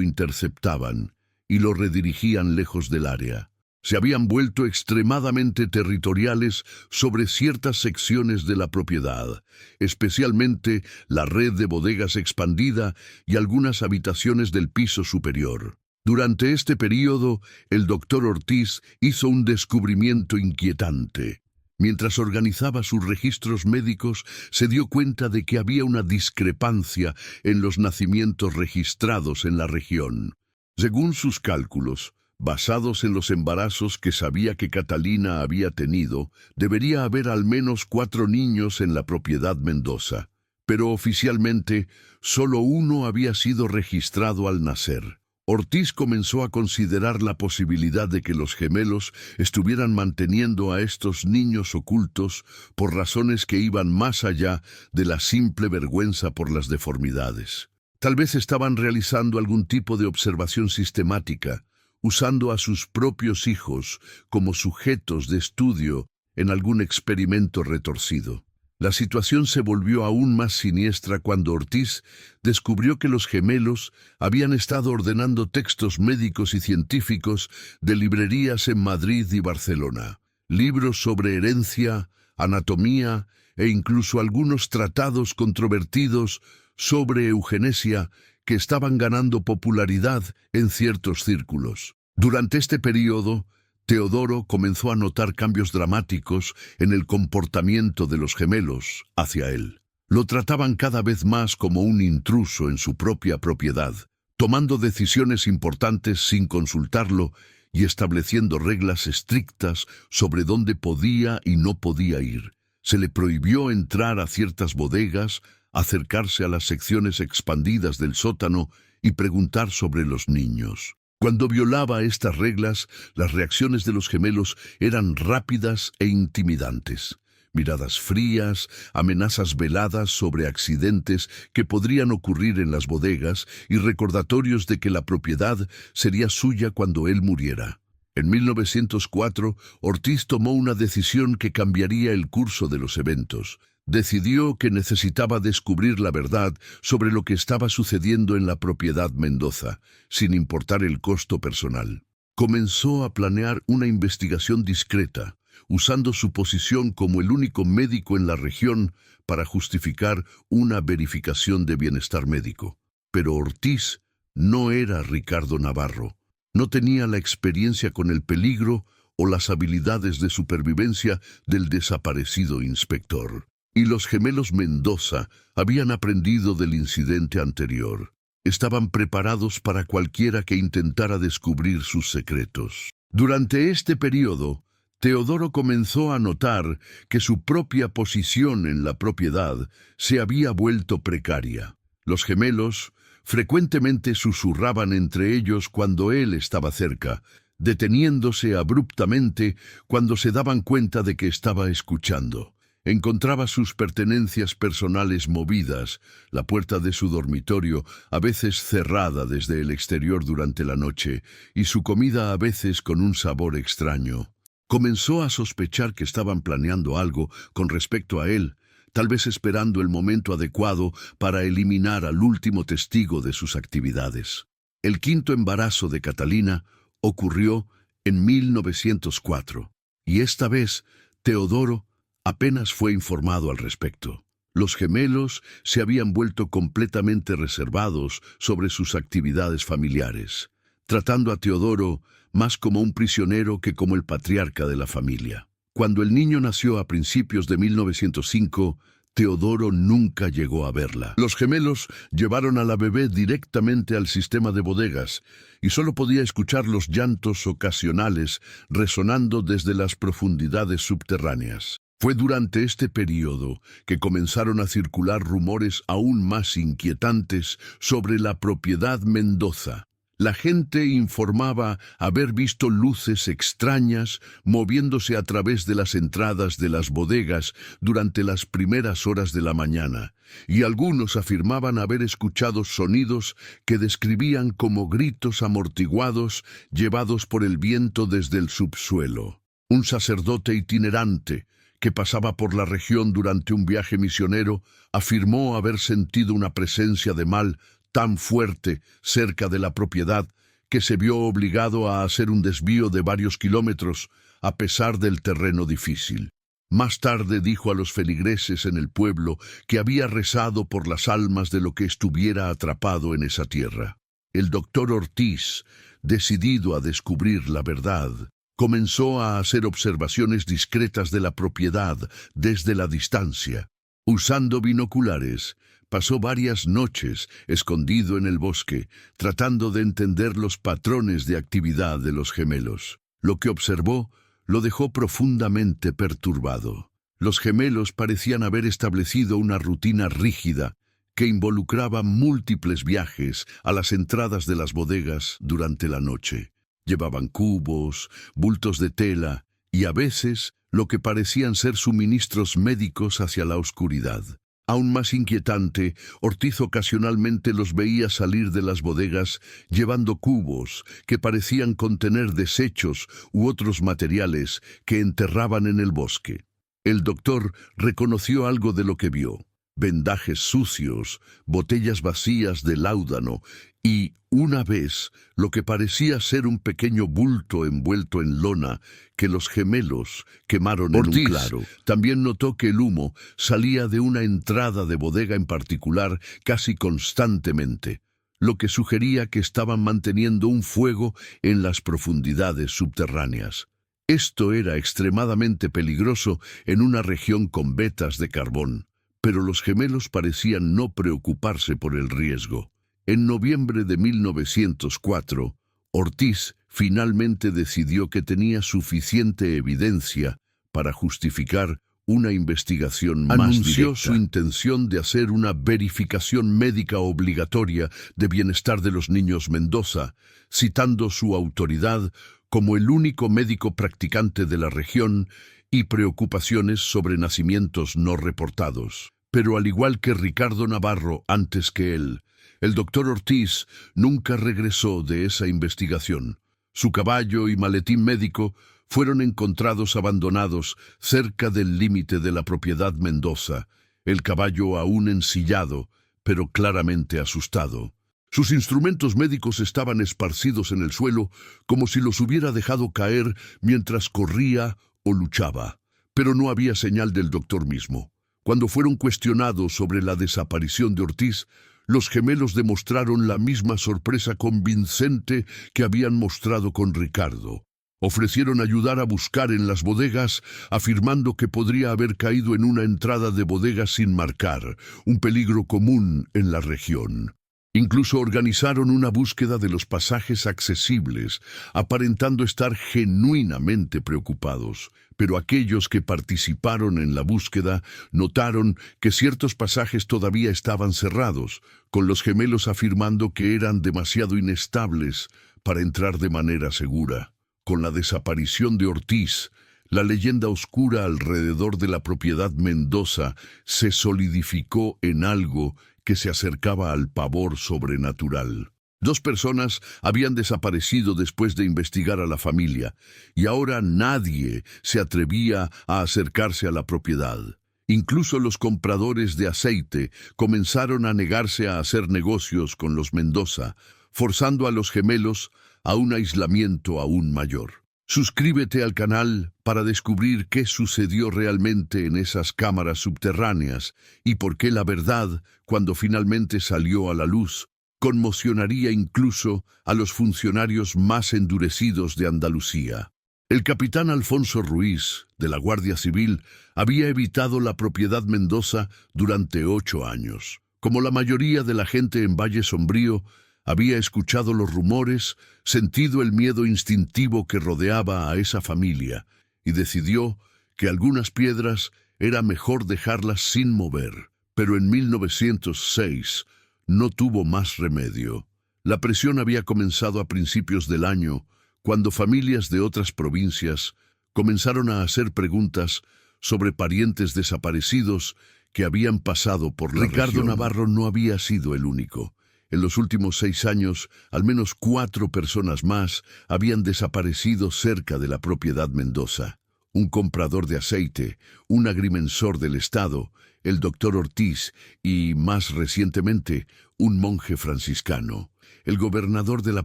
interceptaban y lo redirigían lejos del área. Se habían vuelto extremadamente territoriales sobre ciertas secciones de la propiedad, especialmente la red de bodegas expandida y algunas habitaciones del piso superior. Durante este período, el doctor Ortiz hizo un descubrimiento inquietante. Mientras organizaba sus registros médicos, se dio cuenta de que había una discrepancia en los nacimientos registrados en la región. Según sus cálculos, basados en los embarazos que sabía que Catalina había tenido, debería haber al menos 4 niños en la propiedad Mendoza, pero oficialmente solo uno había sido registrado al nacer. Ortiz comenzó a considerar la posibilidad de que los gemelos estuvieran manteniendo a estos niños ocultos por razones que iban más allá de la simple vergüenza por las deformidades. Tal vez estaban realizando algún tipo de observación sistemática, usando a sus propios hijos como sujetos de estudio en algún experimento retorcido. La situación se volvió aún más siniestra cuando Ortiz descubrió que los gemelos habían estado ordenando textos médicos y científicos de librerías en Madrid y Barcelona, libros sobre herencia, anatomía e incluso algunos tratados controvertidos sobre eugenesia que estaban ganando popularidad en ciertos círculos. Durante este periodo, Teodoro comenzó a notar cambios dramáticos en el comportamiento de los gemelos hacia él. Lo trataban cada vez más como un intruso en su propia propiedad, tomando decisiones importantes sin consultarlo y estableciendo reglas estrictas sobre dónde podía y no podía ir. Se le prohibió entrar a ciertas bodegas, acercarse a las secciones expandidas del sótano y preguntar sobre los niños. Cuando violaba estas reglas, las reacciones de los gemelos eran rápidas e intimidantes. Miradas frías, amenazas veladas sobre accidentes que podrían ocurrir en las bodegas y recordatorios de que la propiedad sería suya cuando él muriera. En 1904, Ortiz tomó una decisión que cambiaría el curso de los eventos. Decidió que necesitaba descubrir la verdad sobre lo que estaba sucediendo en la propiedad Mendoza, sin importar el costo personal. Comenzó a planear una investigación discreta, usando su posición como el único médico en la región para justificar una verificación de bienestar médico. Pero Ortiz no era Ricardo Navarro. No tenía la experiencia con el peligro o las habilidades de supervivencia del desaparecido inspector. Y los gemelos Mendoza habían aprendido del incidente anterior. Estaban preparados para cualquiera que intentara descubrir sus secretos. Durante este periodo, Teodoro comenzó a notar que su propia posición en la propiedad se había vuelto precaria. Los gemelos Frecuentemente susurraban entre ellos cuando él estaba cerca, deteniéndose abruptamente cuando se daban cuenta de que estaba escuchando. Encontraba sus pertenencias personales movidas, la puerta de su dormitorio a veces cerrada desde el exterior durante la noche, y su comida a veces con un sabor extraño. Comenzó a sospechar que estaban planeando algo con respecto a él, tal vez esperando el momento adecuado para eliminar al último testigo de sus actividades. El quinto embarazo de Catalina ocurrió en 1904, y esta vez Teodoro apenas fue informado al respecto. Los gemelos se habían vuelto completamente reservados sobre sus actividades familiares, tratando a Teodoro más como un prisionero que como el patriarca de la familia. Cuando el niño nació a principios de 1905, Teodoro nunca llegó a verla. Los gemelos llevaron a la bebé directamente al sistema de bodegas y solo podía escuchar los llantos ocasionales resonando desde las profundidades subterráneas. Fue durante este periodo que comenzaron a circular rumores aún más inquietantes sobre la propiedad Mendoza. La gente informaba haber visto luces extrañas moviéndose a través de las entradas de las bodegas durante las primeras horas de la mañana, y algunos afirmaban haber escuchado sonidos que describían como gritos amortiguados llevados por el viento desde el subsuelo. Un sacerdote itinerante que pasaba por la región durante un viaje misionero afirmó haber sentido una presencia de mal tan fuerte cerca de la propiedad que se vio obligado a hacer un desvío de varios kilómetros a pesar del terreno difícil. Más tarde dijo a los feligreses en el pueblo que había rezado por las almas de lo que estuviera atrapado en esa tierra. El doctor Ortiz, decidido a descubrir la verdad, comenzó a hacer observaciones discretas de la propiedad desde la distancia. Usando binoculares, pasó varias noches escondido en el bosque, tratando de entender los patrones de actividad de los gemelos. Lo que observó lo dejó profundamente perturbado. Los gemelos parecían haber establecido una rutina rígida que involucraba múltiples viajes a las entradas de las bodegas durante la noche. Llevaban cubos, bultos de tela y a veces lo que parecían ser suministros médicos hacia la oscuridad. Aún más inquietante, Ortiz ocasionalmente los veía salir de las bodegas llevando cubos que parecían contener desechos u otros materiales que enterraban en el bosque. El doctor reconoció algo de lo que vio: vendajes sucios, botellas vacías de láudano y, una vez, lo que parecía ser un pequeño bulto envuelto en lona que los gemelos quemaron en un claro. También notó que el humo salía de una entrada de bodega en particular casi constantemente, lo que sugería que estaban manteniendo un fuego en las profundidades subterráneas. Esto era extremadamente peligroso en una región con vetas de carbón, pero los gemelos parecían no preocuparse por el riesgo. En noviembre de 1904, Ortiz finalmente decidió que tenía suficiente evidencia para justificar una investigación más directa. Anunció su intención de hacer una verificación médica obligatoria de bienestar de los niños Mendoza, citando su autoridad como el único médico practicante de la región y preocupaciones sobre nacimientos no reportados. Pero al igual que Ricardo Navarro antes que él, el doctor Ortiz nunca regresó de esa investigación. Su caballo y maletín médico fueron encontrados abandonados cerca del límite de la propiedad Mendoza, el caballo aún ensillado, pero claramente asustado. Sus instrumentos médicos estaban esparcidos en el suelo como si los hubiera dejado caer mientras corría o luchaba, pero no había señal del doctor mismo. Cuando fueron cuestionados sobre la desaparición de Ortiz, los gemelos demostraron la misma sorpresa convincente que habían mostrado con Ricardo. Ofrecieron ayudar a buscar en las bodegas, afirmando que podría haber caído en una entrada de bodegas sin marcar, un peligro común en la región. Incluso organizaron una búsqueda de los pasajes accesibles, aparentando estar genuinamente preocupados. Pero aquellos que participaron en la búsqueda notaron que ciertos pasajes todavía estaban cerrados, con los gemelos afirmando que eran demasiado inestables para entrar de manera segura. Con la desaparición de Ortiz, la leyenda oscura alrededor de la propiedad Mendoza se solidificó en algo que se acercaba al pavor sobrenatural. 2 personas habían desaparecido después de investigar a la familia, y ahora nadie se atrevía a acercarse a la propiedad. Incluso los compradores de aceite comenzaron a negarse a hacer negocios con los Mendoza, forzando a los gemelos a un aislamiento aún mayor. Suscríbete al canal para descubrir qué sucedió realmente en esas cámaras subterráneas y por qué la verdad, cuando finalmente salió a la luz, conmocionaría incluso a los funcionarios más endurecidos de Andalucía. El capitán Alfonso Ruiz, de la Guardia Civil, había evitado la propiedad Mendoza durante 8 años. Como la mayoría de la gente en Valle Sombrío, había escuchado los rumores, sentido el miedo instintivo que rodeaba a esa familia, y decidió que algunas piedras era mejor dejarlas sin mover. Pero en 1906 no tuvo más remedio. La presión había comenzado a principios del año, cuando familias de otras provincias comenzaron a hacer preguntas sobre parientes desaparecidos que habían pasado por la región. Ricardo Navarro no había sido el único. En los últimos 6 años, al menos 4 personas más habían desaparecido cerca de la propiedad Mendoza. Un comprador de aceite, un agrimensor del Estado, el doctor Ortiz y, más recientemente, un monje franciscano. El gobernador de la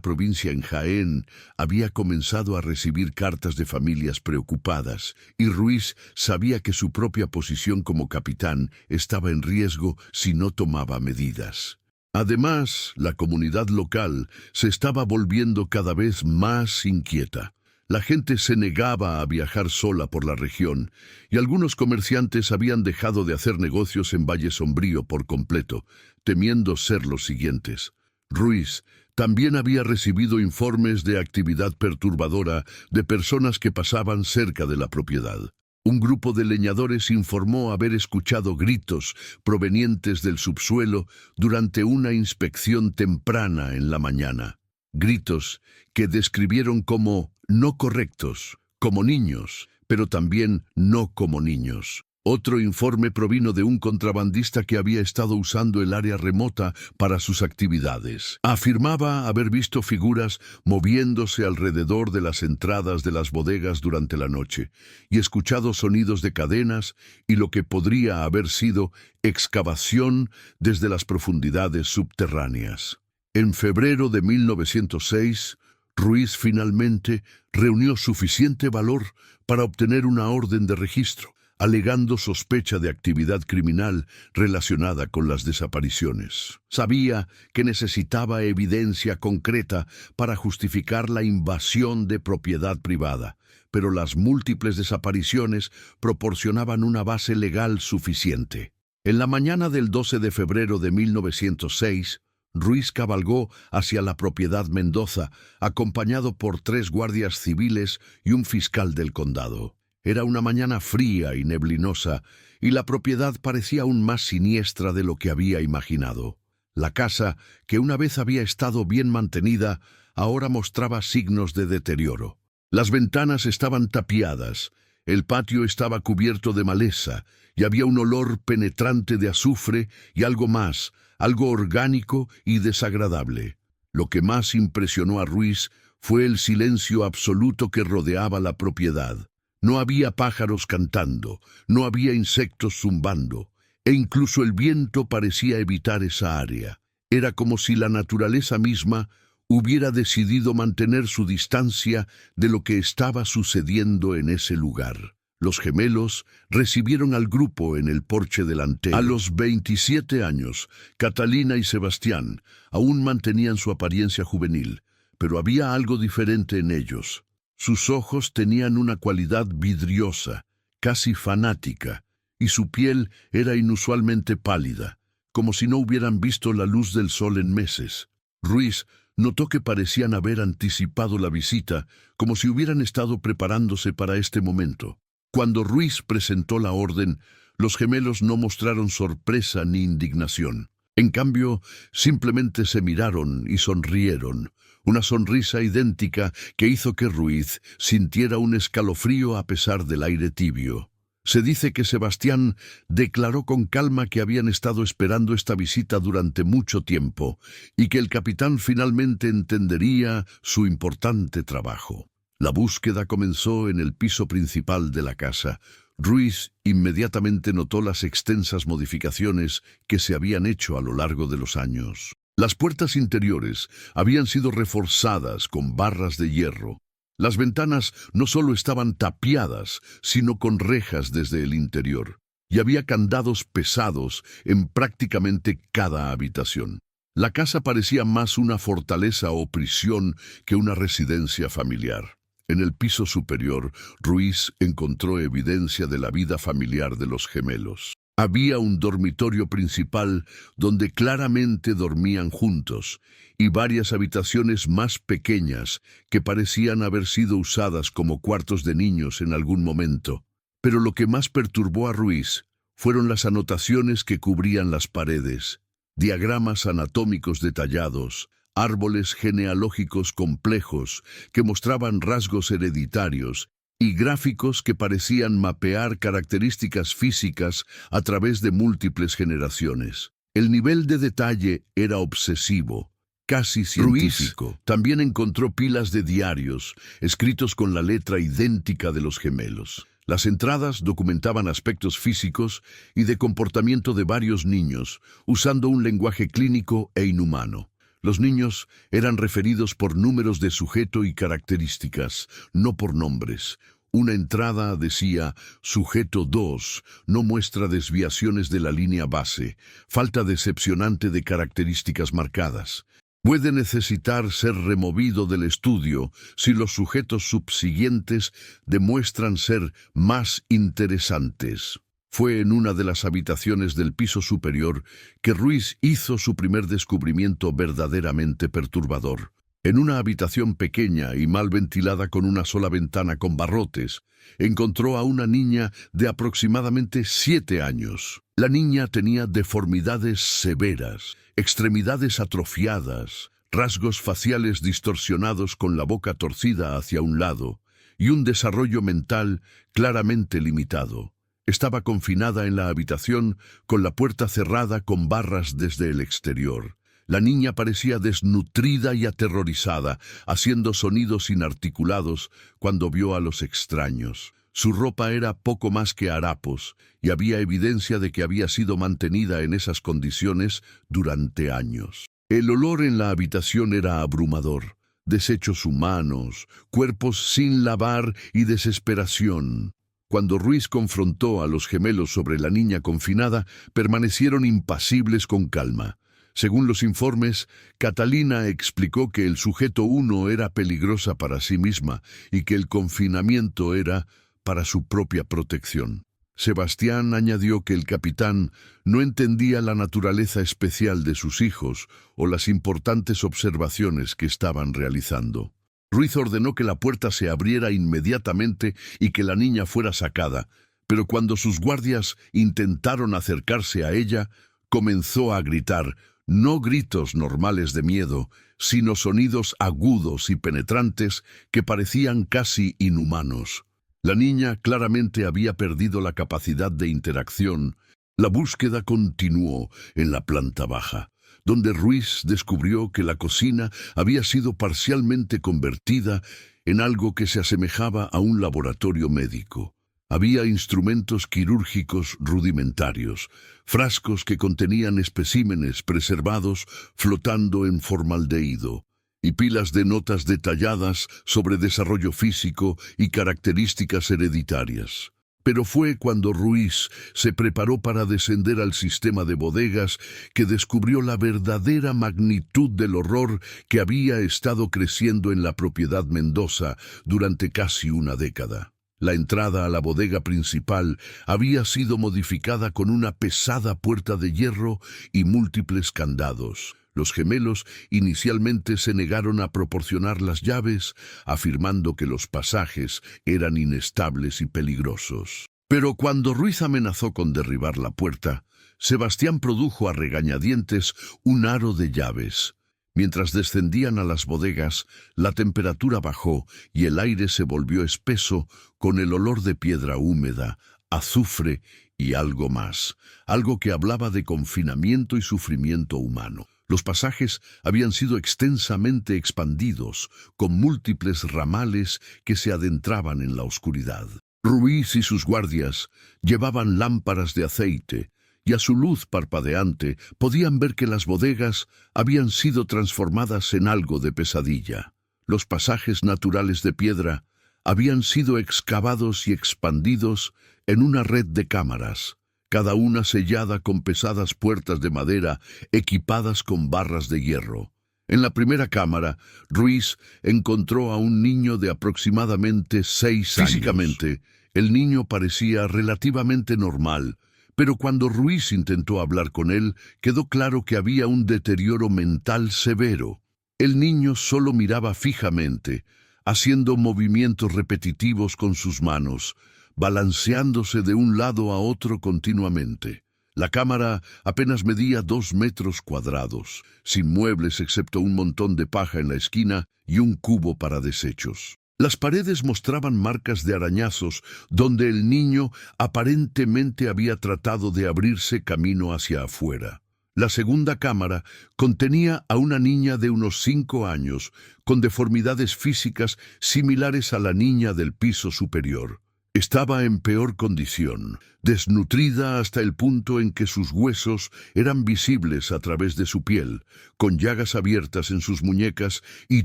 provincia en Jaén había comenzado a recibir cartas de familias preocupadas, y Ruiz sabía que su propia posición como capitán estaba en riesgo si no tomaba medidas. Además, la comunidad local se estaba volviendo cada vez más inquieta. La gente se negaba a viajar sola por la región, y algunos comerciantes habían dejado de hacer negocios en Valle Sombrío por completo, temiendo ser los siguientes. Ruiz también había recibido informes de actividad perturbadora de personas que pasaban cerca de la propiedad. Un grupo de leñadores informó haber escuchado gritos provenientes del subsuelo durante una inspección temprana en la mañana. Gritos que describieron como no correctos, como niños, pero también no como niños. Otro informe provino de un contrabandista que había estado usando el área remota para sus actividades. Afirmaba haber visto figuras moviéndose alrededor de las entradas de las bodegas durante la noche y escuchado sonidos de cadenas y lo que podría haber sido excavación desde las profundidades subterráneas. En febrero de 1906, Ruiz finalmente reunió suficiente valor para obtener una orden de registro, alegando sospecha de actividad criminal relacionada con las desapariciones. Sabía que necesitaba evidencia concreta para justificar la invasión de propiedad privada, pero las múltiples desapariciones proporcionaban una base legal suficiente. En la mañana del 12 de febrero de 1906, Ruiz cabalgó hacia la propiedad Mendoza, acompañado por 3 guardias civiles y un fiscal del condado. Era una mañana fría y neblinosa, y la propiedad parecía aún más siniestra de lo que había imaginado. La casa, que una vez había estado bien mantenida, ahora mostraba signos de deterioro. Las ventanas estaban tapiadas, el patio estaba cubierto de maleza, y había un olor penetrante de azufre y algo más, algo orgánico y desagradable. Lo que más impresionó a Ruiz fue el silencio absoluto que rodeaba la propiedad. No había pájaros cantando, no había insectos zumbando, e incluso el viento parecía evitar esa área. Era como si la naturaleza misma hubiera decidido mantener su distancia de lo que estaba sucediendo en ese lugar. Los gemelos recibieron al grupo en el porche delantero. A los 27 años, Catalina y Sebastián aún mantenían su apariencia juvenil, pero había algo diferente en ellos. Sus ojos tenían una cualidad vidriosa, casi fanática, y su piel era inusualmente pálida, como si no hubieran visto la luz del sol en meses. Ruiz notó que parecían haber anticipado la visita, como si hubieran estado preparándose para este momento. Cuando Ruiz presentó la orden, los gemelos no mostraron sorpresa ni indignación. En cambio, simplemente se miraron y sonrieron, una sonrisa idéntica que hizo que Ruiz sintiera un escalofrío a pesar del aire tibio. Se dice que Sebastián declaró con calma que habían estado esperando esta visita durante mucho tiempo y que el capitán finalmente entendería su importante trabajo. La búsqueda comenzó en el piso principal de la casa. Ruiz inmediatamente notó las extensas modificaciones que se habían hecho a lo largo de los años. Las puertas interiores habían sido reforzadas con barras de hierro. Las ventanas no solo estaban tapiadas, sino con rejas desde el interior, y había candados pesados en prácticamente cada habitación. La casa parecía más una fortaleza o prisión que una residencia familiar. En el piso superior, Ruiz encontró evidencia de la vida familiar de los gemelos. Había un dormitorio principal donde claramente dormían juntos y varias habitaciones más pequeñas que parecían haber sido usadas como cuartos de niños en algún momento. Pero lo que más perturbó a Ruiz fueron las anotaciones que cubrían las paredes, diagramas anatómicos detallados, árboles genealógicos complejos que mostraban rasgos hereditarios y gráficos que parecían mapear características físicas a través de múltiples generaciones. El nivel de detalle era obsesivo, casi científico. Ruiz también encontró pilas de diarios, escritos con la letra idéntica de los gemelos. Las entradas documentaban aspectos físicos y de comportamiento de varios niños, usando un lenguaje clínico e inhumano. Los niños eran referidos por números de sujeto y características, no por nombres. Una entrada decía, sujeto 2, no muestra desviaciones de la línea base, falta decepcionante de características marcadas. Puede necesitar ser removido del estudio si los sujetos subsiguientes demuestran ser más interesantes. Fue en una de las habitaciones del piso superior que Ruiz hizo su primer descubrimiento verdaderamente perturbador. En una habitación pequeña y mal ventilada con una sola ventana con barrotes, encontró a una niña de aproximadamente 7 años. La niña tenía deformidades severas, extremidades atrofiadas, rasgos faciales distorsionados con la boca torcida hacia un lado y un desarrollo mental claramente limitado. Estaba confinada en la habitación con la puerta cerrada con barras desde el exterior. La niña parecía desnutrida y aterrorizada, haciendo sonidos inarticulados cuando vio a los extraños. Su ropa era poco más que harapos, y había evidencia de que había sido mantenida en esas condiciones durante años. El olor en la habitación era abrumador. Desechos humanos, cuerpos sin lavar y desesperación. Cuando Ruiz confrontó a los gemelos sobre la niña confinada, permanecieron impasibles con calma. Según los informes, Catalina explicó que el sujeto 1 era peligrosa para sí misma y que el confinamiento era para su propia protección. Sebastián añadió que el capitán no entendía la naturaleza especial de sus hijos o las importantes observaciones que estaban realizando. Ruiz ordenó que la puerta se abriera inmediatamente y que la niña fuera sacada, pero cuando sus guardias intentaron acercarse a ella, comenzó a gritar, no gritos normales de miedo, sino sonidos agudos y penetrantes que parecían casi inhumanos. La niña claramente había perdido la capacidad de interacción. La búsqueda continuó en la planta baja, donde Ruiz descubrió que la cocina había sido parcialmente convertida en algo que se asemejaba a un laboratorio médico. Había instrumentos quirúrgicos rudimentarios, frascos que contenían especímenes preservados flotando en formaldehído, y pilas de notas detalladas sobre desarrollo físico y características hereditarias. Pero fue cuando Ruiz se preparó para descender al sistema de bodegas que descubrió la verdadera magnitud del horror que había estado creciendo en la propiedad Mendoza durante casi una década. La entrada a la bodega principal había sido modificada con una pesada puerta de hierro y múltiples candados. Los gemelos inicialmente se negaron a proporcionar las llaves, afirmando que los pasajes eran inestables y peligrosos. Pero cuando Ruiz amenazó con derribar la puerta, Sebastián produjo a regañadientes un aro de llaves. Mientras descendían a las bodegas, la temperatura bajó y el aire se volvió espeso con el olor de piedra húmeda, azufre y algo más, algo que hablaba de confinamiento y sufrimiento humano. Los pasajes habían sido extensamente expandidos, con múltiples ramales que se adentraban en la oscuridad. Ruiz y sus guardias llevaban lámparas de aceite, y a su luz parpadeante podían ver que las bodegas habían sido transformadas en algo de pesadilla. Los pasajes naturales de piedra habían sido excavados y expandidos en una red de cámaras, cada una sellada con pesadas puertas de madera equipadas con barras de hierro. En la primera cámara, Ruiz encontró a un niño de aproximadamente 6 años. Físicamente, el niño parecía relativamente normal, pero cuando Ruiz intentó hablar con él, quedó claro que había un deterioro mental severo. El niño solo miraba fijamente, haciendo movimientos repetitivos con sus manos, balanceándose de un lado a otro continuamente. La cámara apenas medía 2 metros cuadrados, sin muebles excepto un montón de paja en la esquina y un cubo para desechos. Las paredes mostraban marcas de arañazos donde el niño aparentemente había tratado de abrirse camino hacia afuera. La segunda cámara contenía a una niña de unos 5 años, con deformidades físicas similares a la niña del piso superior. Estaba en peor condición, desnutrida hasta el punto en que sus huesos eran visibles a través de su piel, con llagas abiertas en sus muñecas y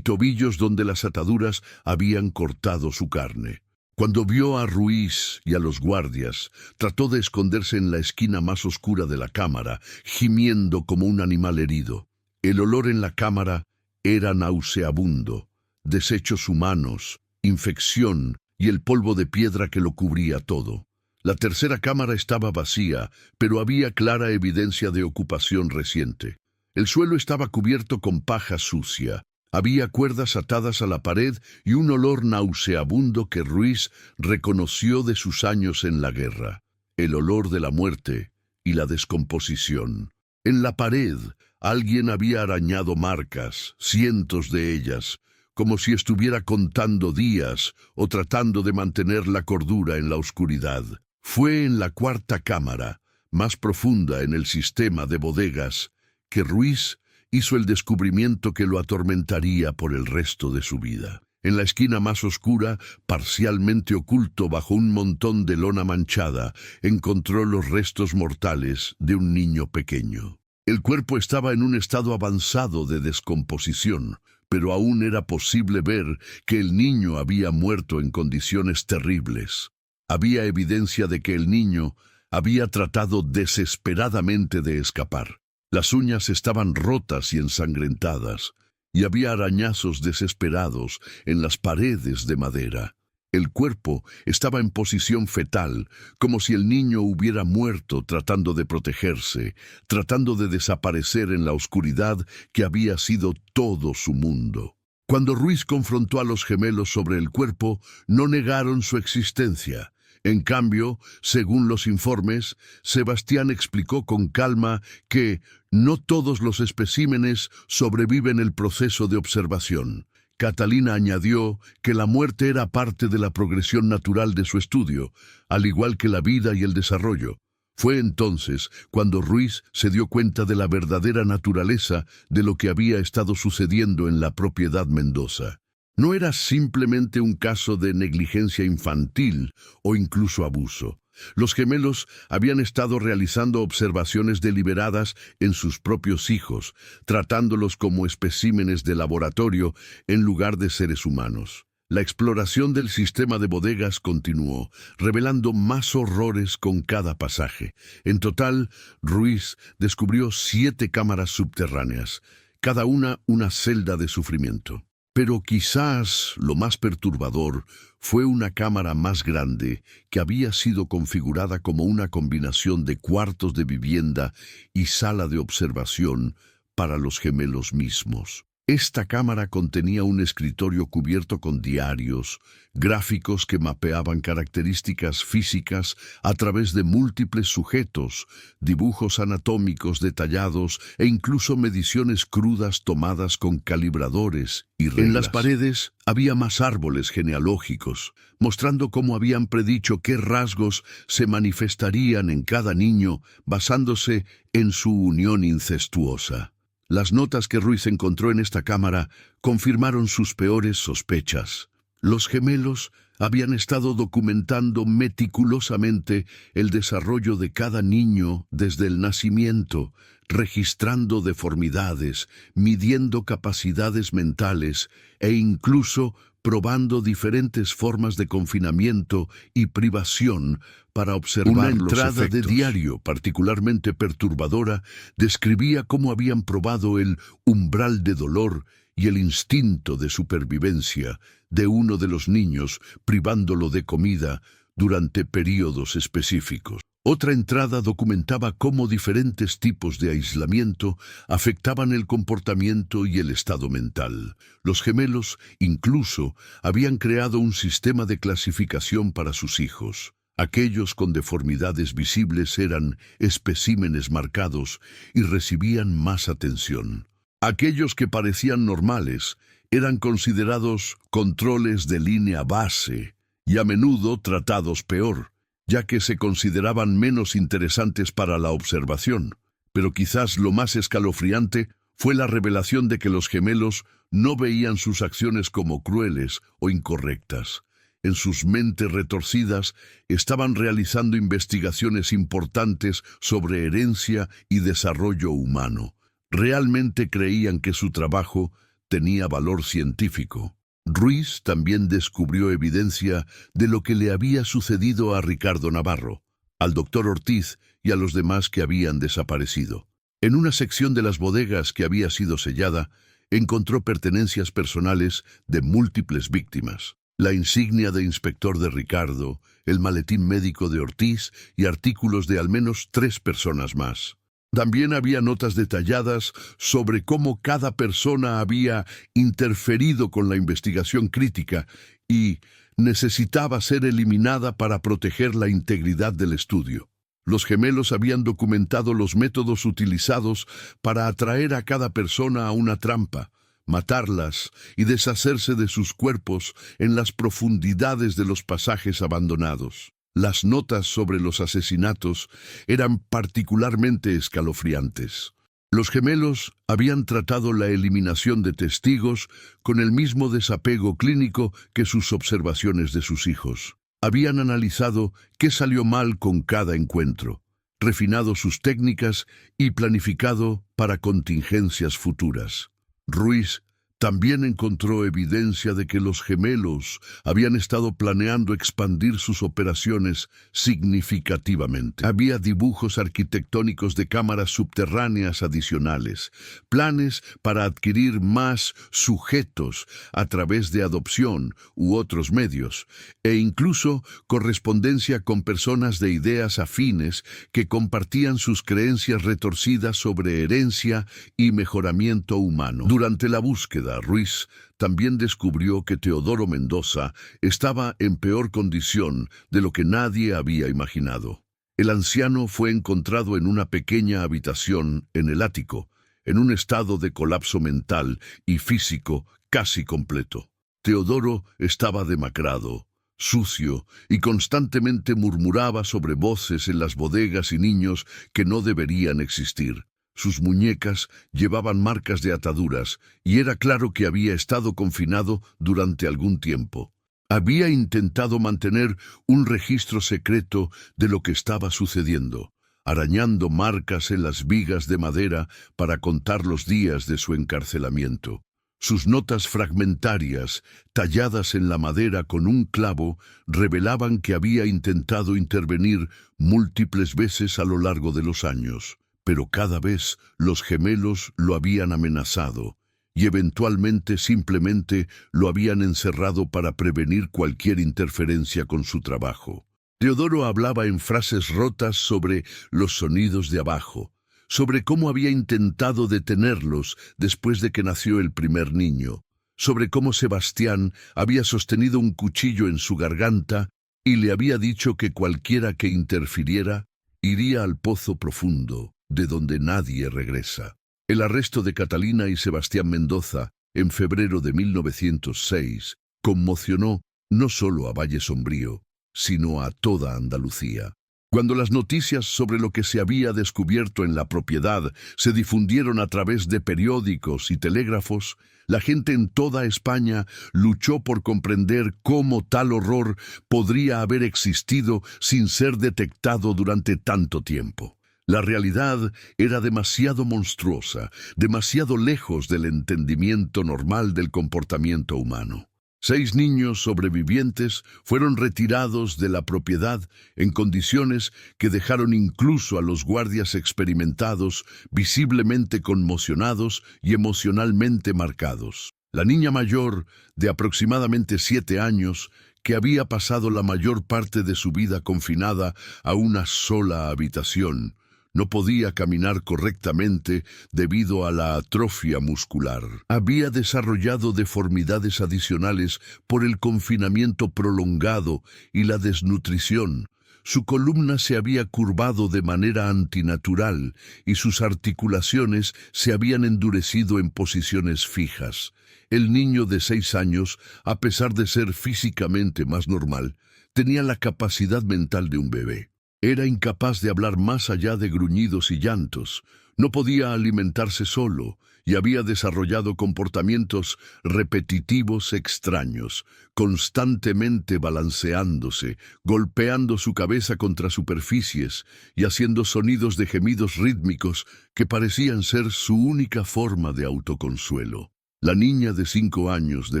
tobillos donde las ataduras habían cortado su carne. Cuando vio a Ruiz y a los guardias, trató de esconderse en la esquina más oscura de la cámara, gimiendo como un animal herido. El olor en la cámara era nauseabundo, desechos humanos, infección y el polvo de piedra que lo cubría todo. La tercera cámara estaba vacía, pero había clara evidencia de ocupación reciente. El suelo estaba cubierto con paja sucia. Había cuerdas atadas a la pared y un olor nauseabundo que Ruiz reconoció de sus años en la guerra. El olor de la muerte y la descomposición. En la pared, alguien había arañado marcas, cientos de ellas, como si estuviera contando días o tratando de mantener la cordura en la oscuridad. Fue en la cuarta cámara, más profunda en el sistema de bodegas, que Ruiz hizo el descubrimiento que lo atormentaría por el resto de su vida. En la esquina más oscura, parcialmente oculto bajo un montón de lona manchada, encontró los restos mortales de un niño pequeño. El cuerpo estaba en un estado avanzado de descomposición, pero aún era posible ver que el niño había muerto en condiciones terribles. Había evidencia de que el niño había tratado desesperadamente de escapar. Las uñas estaban rotas y ensangrentadas, y había arañazos desesperados en las paredes de madera. El cuerpo estaba en posición fetal, como si el niño hubiera muerto tratando de protegerse, tratando de desaparecer en la oscuridad que había sido todo su mundo. Cuando Ruiz confrontó a los gemelos sobre el cuerpo, no negaron su existencia. En cambio, según los informes, Sebastián explicó con calma que no todos los especímenes sobreviven el proceso de observación. Catalina añadió que la muerte era parte de la progresión natural de su estudio, al igual que la vida y el desarrollo. Fue entonces cuando Ruiz se dio cuenta de la verdadera naturaleza de lo que había estado sucediendo en la propiedad Mendoza. No era simplemente un caso de negligencia infantil o incluso abuso. Los gemelos habían estado realizando observaciones deliberadas en sus propios hijos, tratándolos como especímenes de laboratorio en lugar de seres humanos. La exploración del sistema de bodegas continuó, revelando más horrores con cada pasaje. En total, Ruiz descubrió 7 cámaras subterráneas, cada una celda de sufrimiento. Pero quizás lo más perturbador fue una cámara más grande que había sido configurada como una combinación de cuartos de vivienda y sala de observación para los gemelos mismos. Esta cámara contenía un escritorio cubierto con diarios, gráficos que mapeaban características físicas a través de múltiples sujetos, dibujos anatómicos detallados e incluso mediciones crudas tomadas con calibradores y reglas. En las paredes había más árboles genealógicos, mostrando cómo habían predicho qué rasgos se manifestarían en cada niño basándose en su unión incestuosa. Las notas que Ruiz encontró en esta cámara confirmaron sus peores sospechas. Los gemelos habían estado documentando meticulosamente el desarrollo de cada niño desde el nacimiento, registrando deformidades, midiendo capacidades mentales e incluso probando diferentes formas de confinamiento y privación para observar los efectos. Una entrada de diario particularmente perturbadora describía cómo habían probado el umbral de dolor y el instinto de supervivencia de uno de los niños, privándolo de comida durante períodos específicos. Otra entrada documentaba cómo diferentes tipos de aislamiento afectaban el comportamiento y el estado mental. Los gemelos, incluso, habían creado un sistema de clasificación para sus hijos. Aquellos con deformidades visibles eran especímenes marcados y recibían más atención. Aquellos que parecían normales eran considerados controles de línea base y a menudo tratados peor, ya que se consideraban menos interesantes para la observación. Pero quizás lo más escalofriante fue la revelación de que los gemelos no veían sus acciones como crueles o incorrectas. En sus mentes retorcidas estaban realizando investigaciones importantes sobre herencia y desarrollo humano. Realmente creían que su trabajo tenía valor científico. Ruiz también descubrió evidencia de lo que le había sucedido a Ricardo Navarro, al doctor Ortiz y a los demás que habían desaparecido. En una sección de las bodegas que había sido sellada, encontró pertenencias personales de múltiples víctimas. La insignia de inspector de Ricardo, el maletín médico de Ortiz y artículos de al menos 3 personas más. También había notas detalladas sobre cómo cada persona había interferido con la investigación crítica y necesitaba ser eliminada para proteger la integridad del estudio. Los gemelos habían documentado los métodos utilizados para atraer a cada persona a una trampa, matarlas y deshacerse de sus cuerpos en las profundidades de los pasajes abandonados. Las notas sobre los asesinatos eran particularmente escalofriantes. Los gemelos habían tratado la eliminación de testigos con el mismo desapego clínico que sus observaciones de sus hijos. Habían analizado qué salió mal con cada encuentro, refinado sus técnicas y planificado para contingencias futuras. Ruiz también encontró evidencia de que los gemelos habían estado planeando expandir sus operaciones significativamente. Había dibujos arquitectónicos de cámaras subterráneas adicionales, planes para adquirir más sujetos a través de adopción u otros medios, e incluso correspondencia con personas de ideas afines que compartían sus creencias retorcidas sobre herencia y mejoramiento humano. Durante la búsqueda, Ruiz también descubrió que Teodoro Mendoza estaba en peor condición de lo que nadie había imaginado. El anciano fue encontrado en una pequeña habitación en el ático, en un estado de colapso mental y físico casi completo. Teodoro estaba demacrado, sucio y constantemente murmuraba sobre voces en las bodegas y niños que no deberían existir. Sus muñecas llevaban marcas de ataduras y era claro que había estado confinado durante algún tiempo. Había intentado mantener un registro secreto de lo que estaba sucediendo, arañando marcas en las vigas de madera para contar los días de su encarcelamiento. Sus notas fragmentarias, talladas en la madera con un clavo, revelaban que había intentado intervenir múltiples veces a lo largo de los años. Pero cada vez los gemelos lo habían amenazado, y eventualmente simplemente lo habían encerrado para prevenir cualquier interferencia con su trabajo. Teodoro hablaba en frases rotas sobre los sonidos de abajo, sobre cómo había intentado detenerlos después de que nació el primer niño, sobre cómo Sebastián había sostenido un cuchillo en su garganta y le había dicho que cualquiera que interfiriera iría al pozo profundo, de donde nadie regresa. El arresto de Catalina y Sebastián Mendoza, en febrero de 1906, conmocionó no solo a Valle Sombrío, sino a toda Andalucía. Cuando las noticias sobre lo que se había descubierto en la propiedad se difundieron a través de periódicos y telégrafos, la gente en toda España luchó por comprender cómo tal horror podría haber existido sin ser detectado durante tanto tiempo. La realidad era demasiado monstruosa, demasiado lejos del entendimiento normal del comportamiento humano. 6 niños sobrevivientes fueron retirados de la propiedad en condiciones que dejaron incluso a los guardias experimentados visiblemente conmocionados y emocionalmente marcados. La niña mayor, de aproximadamente 7 años, que había pasado la mayor parte de su vida confinada a una sola habitación, no podía caminar correctamente debido a la atrofia muscular. Había desarrollado deformidades adicionales por el confinamiento prolongado y la desnutrición. Su columna se había curvado de manera antinatural y sus articulaciones se habían endurecido en posiciones fijas. El niño de 6 años, a pesar de ser físicamente más normal, tenía la capacidad mental de un bebé. Era incapaz de hablar más allá de gruñidos y llantos, no podía alimentarse solo y había desarrollado comportamientos repetitivos extraños, constantemente balanceándose, golpeando su cabeza contra superficies y haciendo sonidos de gemidos rítmicos que parecían ser su única forma de autoconsuelo. La niña de 5 años de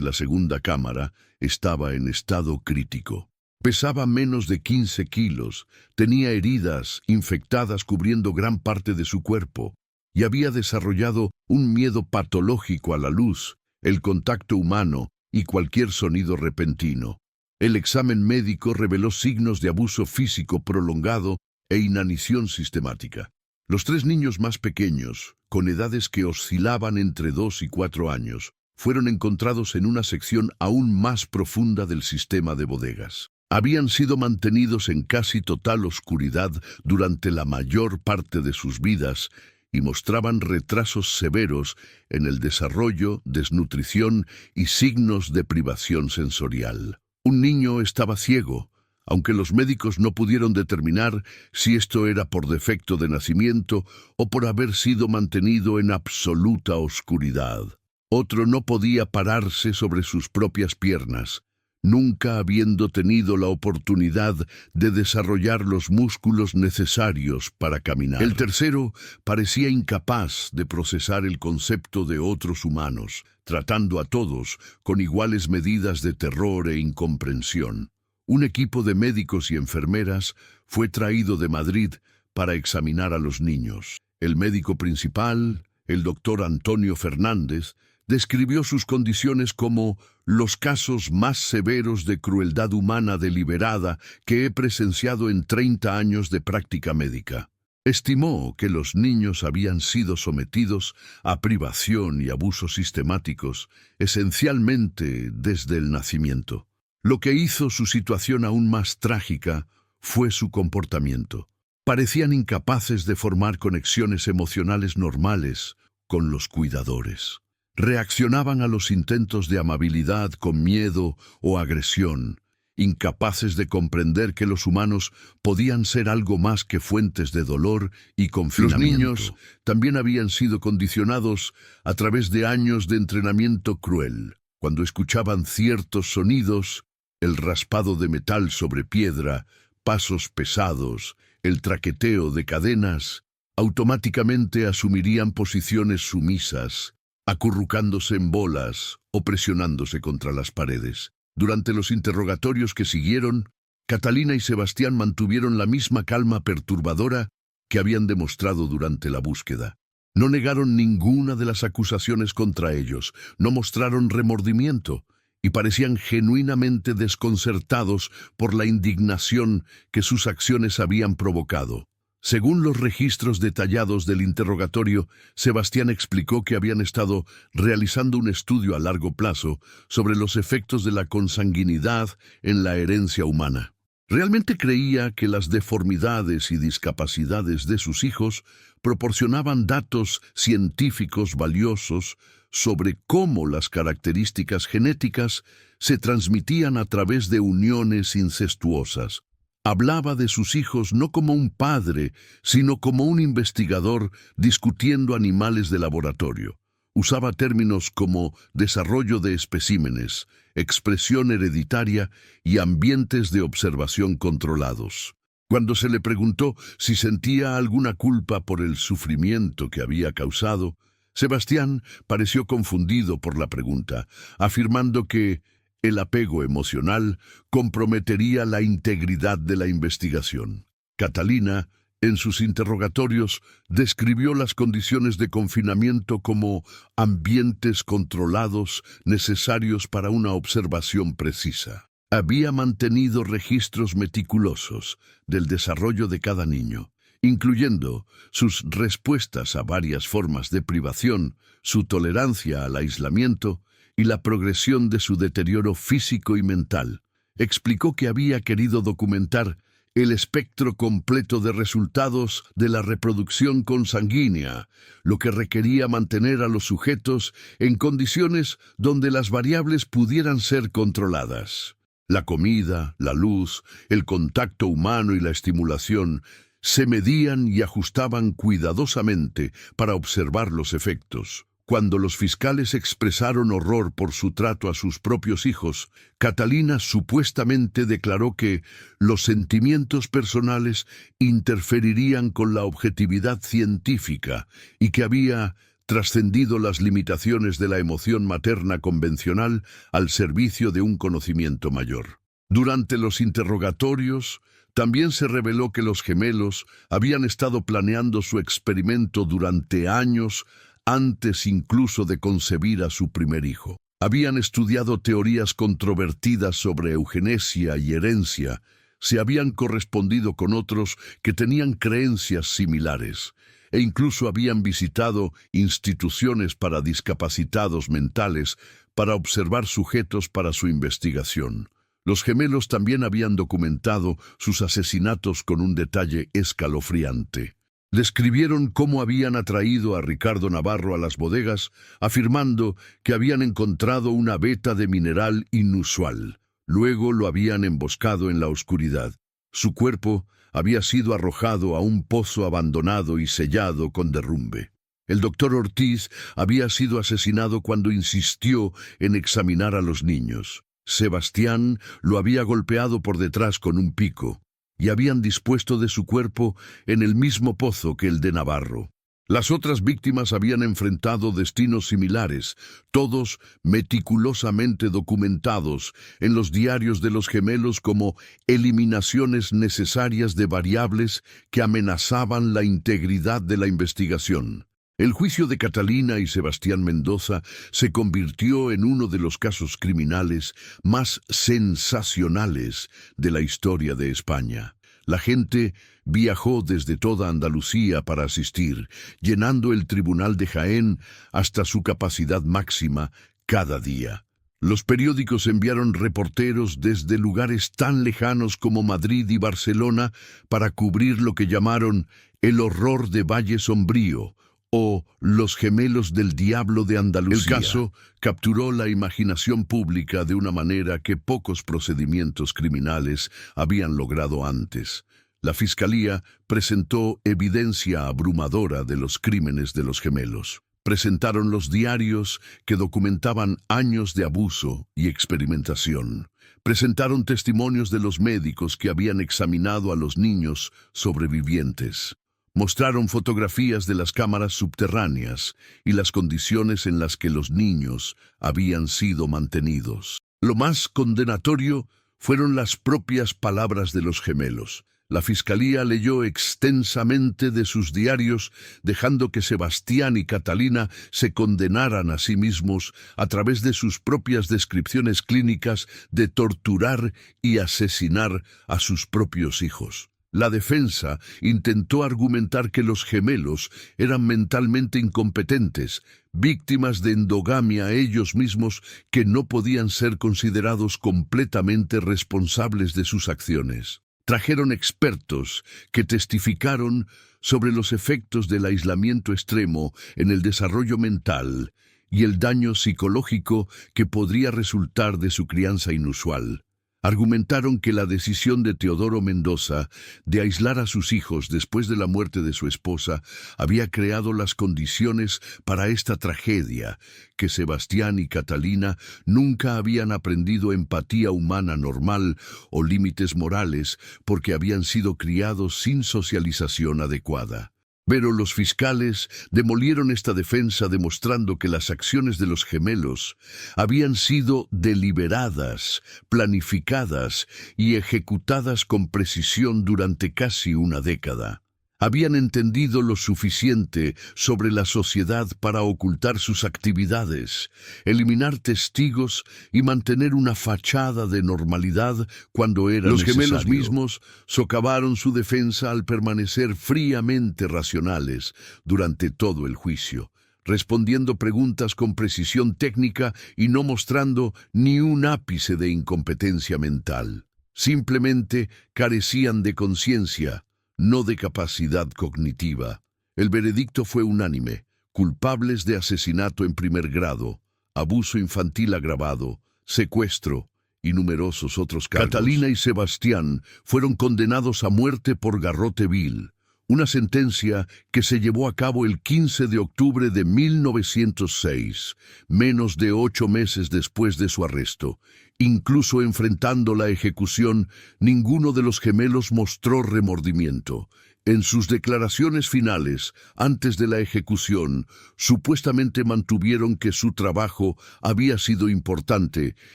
la segunda cámara estaba en estado crítico. Pesaba menos de 15 kilos, tenía heridas infectadas cubriendo gran parte de su cuerpo y había desarrollado un miedo patológico a la luz, el contacto humano y cualquier sonido repentino. El examen médico reveló signos de abuso físico prolongado e inanición sistemática. Los 3 niños más pequeños, con edades que oscilaban entre 2 y 4 años, fueron encontrados en una sección aún más profunda del sistema de bodegas. Habían sido mantenidos en casi total oscuridad durante la mayor parte de sus vidas y mostraban retrasos severos en el desarrollo, desnutrición y signos de privación sensorial. Un niño estaba ciego, aunque los médicos no pudieron determinar si esto era por defecto de nacimiento o por haber sido mantenido en absoluta oscuridad. Otro no podía pararse sobre sus propias piernas, nunca habiendo tenido la oportunidad de desarrollar los músculos necesarios para caminar. El tercero parecía incapaz de procesar el concepto de otros humanos, tratando a todos con iguales medidas de terror e incomprensión. Un equipo de médicos y enfermeras fue traído de Madrid para examinar a los niños. El médico principal, el doctor Antonio Fernández, describió sus condiciones como los casos más severos de crueldad humana deliberada que he presenciado en 30 años de práctica médica. Estimó que los niños habían sido sometidos a privación y abusos sistemáticos, esencialmente desde el nacimiento. Lo que hizo su situación aún más trágica fue su comportamiento. Parecían incapaces de formar conexiones emocionales normales con los cuidadores. Reaccionaban a los intentos de amabilidad con miedo o agresión, incapaces de comprender que los humanos podían ser algo más que fuentes de dolor y confinamiento. Los niños también habían sido condicionados a través de años de entrenamiento cruel. Cuando escuchaban ciertos sonidos, el raspado de metal sobre piedra, pasos pesados, el traqueteo de cadenas, automáticamente asumirían posiciones sumisas, acurrucándose en bolas o presionándose contra las paredes. Durante los interrogatorios que siguieron, Catalina y Sebastián mantuvieron la misma calma perturbadora que habían demostrado durante la búsqueda. No negaron ninguna de las acusaciones contra ellos, no mostraron remordimiento y parecían genuinamente desconcertados por la indignación que sus acciones habían provocado. Según los registros detallados del interrogatorio, Sebastián explicó que habían estado realizando un estudio a largo plazo sobre los efectos de la consanguinidad en la herencia humana. Realmente creía que las deformidades y discapacidades de sus hijos proporcionaban datos científicos valiosos sobre cómo las características genéticas se transmitían a través de uniones incestuosas. Hablaba de sus hijos no como un padre, sino como un investigador discutiendo animales de laboratorio. Usaba términos como desarrollo de especímenes, expresión hereditaria y ambientes de observación controlados. Cuando se le preguntó si sentía alguna culpa por el sufrimiento que había causado, Sebastián pareció confundido por la pregunta, afirmando que el apego emocional comprometería la integridad de la investigación. Catalina, en sus interrogatorios, describió las condiciones de confinamiento como ambientes controlados necesarios para una observación precisa. Había mantenido registros meticulosos del desarrollo de cada niño, incluyendo sus respuestas a varias formas de privación, su tolerancia al aislamiento y la progresión de su deterioro físico y mental. Explicó que había querido documentar el espectro completo de resultados de la reproducción consanguínea, lo que requería mantener a los sujetos en condiciones donde las variables pudieran ser controladas. La comida, la luz, el contacto humano y la estimulación se medían y ajustaban cuidadosamente para observar los efectos. Cuando los fiscales expresaron horror por su trato a sus propios hijos, Catalina supuestamente declaró que los sentimientos personales interferirían con la objetividad científica y que había trascendido las limitaciones de la emoción materna convencional al servicio de un conocimiento mayor. Durante los interrogatorios, también se reveló que los gemelos habían estado planeando su experimento durante años antes incluso de concebir a su primer hijo. Habían estudiado teorías controvertidas sobre eugenesia y herencia, se habían correspondido con otros que tenían creencias similares, e incluso habían visitado instituciones para discapacitados mentales para observar sujetos para su investigación. Los gemelos también habían documentado sus asesinatos con un detalle escalofriante. Describieron cómo habían atraído a Ricardo Navarro a las bodegas, afirmando que habían encontrado una veta de mineral inusual. Luego lo habían emboscado en la oscuridad. Su cuerpo había sido arrojado a un pozo abandonado y sellado con derrumbe. El doctor Ortiz había sido asesinado cuando insistió en examinar a los niños. Sebastián lo había golpeado por detrás con un pico y habían dispuesto de su cuerpo en el mismo pozo que el de Navarro. Las otras víctimas habían enfrentado destinos similares, todos meticulosamente documentados en los diarios de los gemelos como eliminaciones necesarias de variables que amenazaban la integridad de la investigación. El juicio de Catalina y Sebastián Mendoza se convirtió en uno de los casos criminales más sensacionales de la historia de España. La gente viajó desde toda Andalucía para asistir, llenando el Tribunal de Jaén hasta su capacidad máxima cada día. Los periódicos enviaron reporteros desde lugares tan lejanos como Madrid y Barcelona para cubrir lo que llamaron el horror de Valle Sombrío, o Los gemelos del diablo de Andalucía. El caso capturó la imaginación pública de una manera que pocos procedimientos criminales habían logrado antes. La Fiscalía presentó evidencia abrumadora de los crímenes de los gemelos. Presentaron los diarios que documentaban años de abuso y experimentación. Presentaron testimonios de los médicos que habían examinado a los niños sobrevivientes. Mostraron fotografías de las cámaras subterráneas y las condiciones en las que los niños habían sido mantenidos. Lo más condenatorio fueron las propias palabras de los gemelos. La fiscalía leyó extensamente de sus diarios, dejando que Sebastián y Catalina se condenaran a sí mismos a través de sus propias descripciones clínicas de torturar y asesinar a sus propios hijos. La defensa intentó argumentar que los gemelos eran mentalmente incompetentes, víctimas de endogamia ellos mismos que no podían ser considerados completamente responsables de sus acciones. Trajeron expertos que testificaron sobre los efectos del aislamiento extremo en el desarrollo mental y el daño psicológico que podría resultar de su crianza inusual. Argumentaron que la decisión de Teodoro Mendoza de aislar a sus hijos después de la muerte de su esposa había creado las condiciones para esta tragedia, que Sebastián y Catalina nunca habían aprendido empatía humana normal o límites morales porque habían sido criados sin socialización adecuada. Pero los fiscales demolieron esta defensa demostrando que las acciones de los gemelos habían sido deliberadas, planificadas y ejecutadas con precisión durante casi una década. Habían entendido lo suficiente sobre la sociedad para ocultar sus actividades, eliminar testigos y mantener una fachada de normalidad cuando era necesario. Los gemelos mismos socavaron su defensa al permanecer fríamente racionales durante todo el juicio, respondiendo preguntas con precisión técnica y no mostrando ni un ápice de incompetencia mental. Simplemente carecían de conciencia, no de capacidad cognitiva. El veredicto fue unánime: culpables de asesinato en primer grado, abuso infantil agravado, secuestro y numerosos otros cargos. Catalina y Sebastián fueron condenados a muerte por garrote vil, una sentencia que se llevó a cabo el 15 de octubre de 1906, menos de 8 meses después de su arresto. Incluso enfrentando la ejecución, ninguno de los gemelos mostró remordimiento. En sus declaraciones finales, antes de la ejecución, supuestamente mantuvieron que su trabajo había sido importante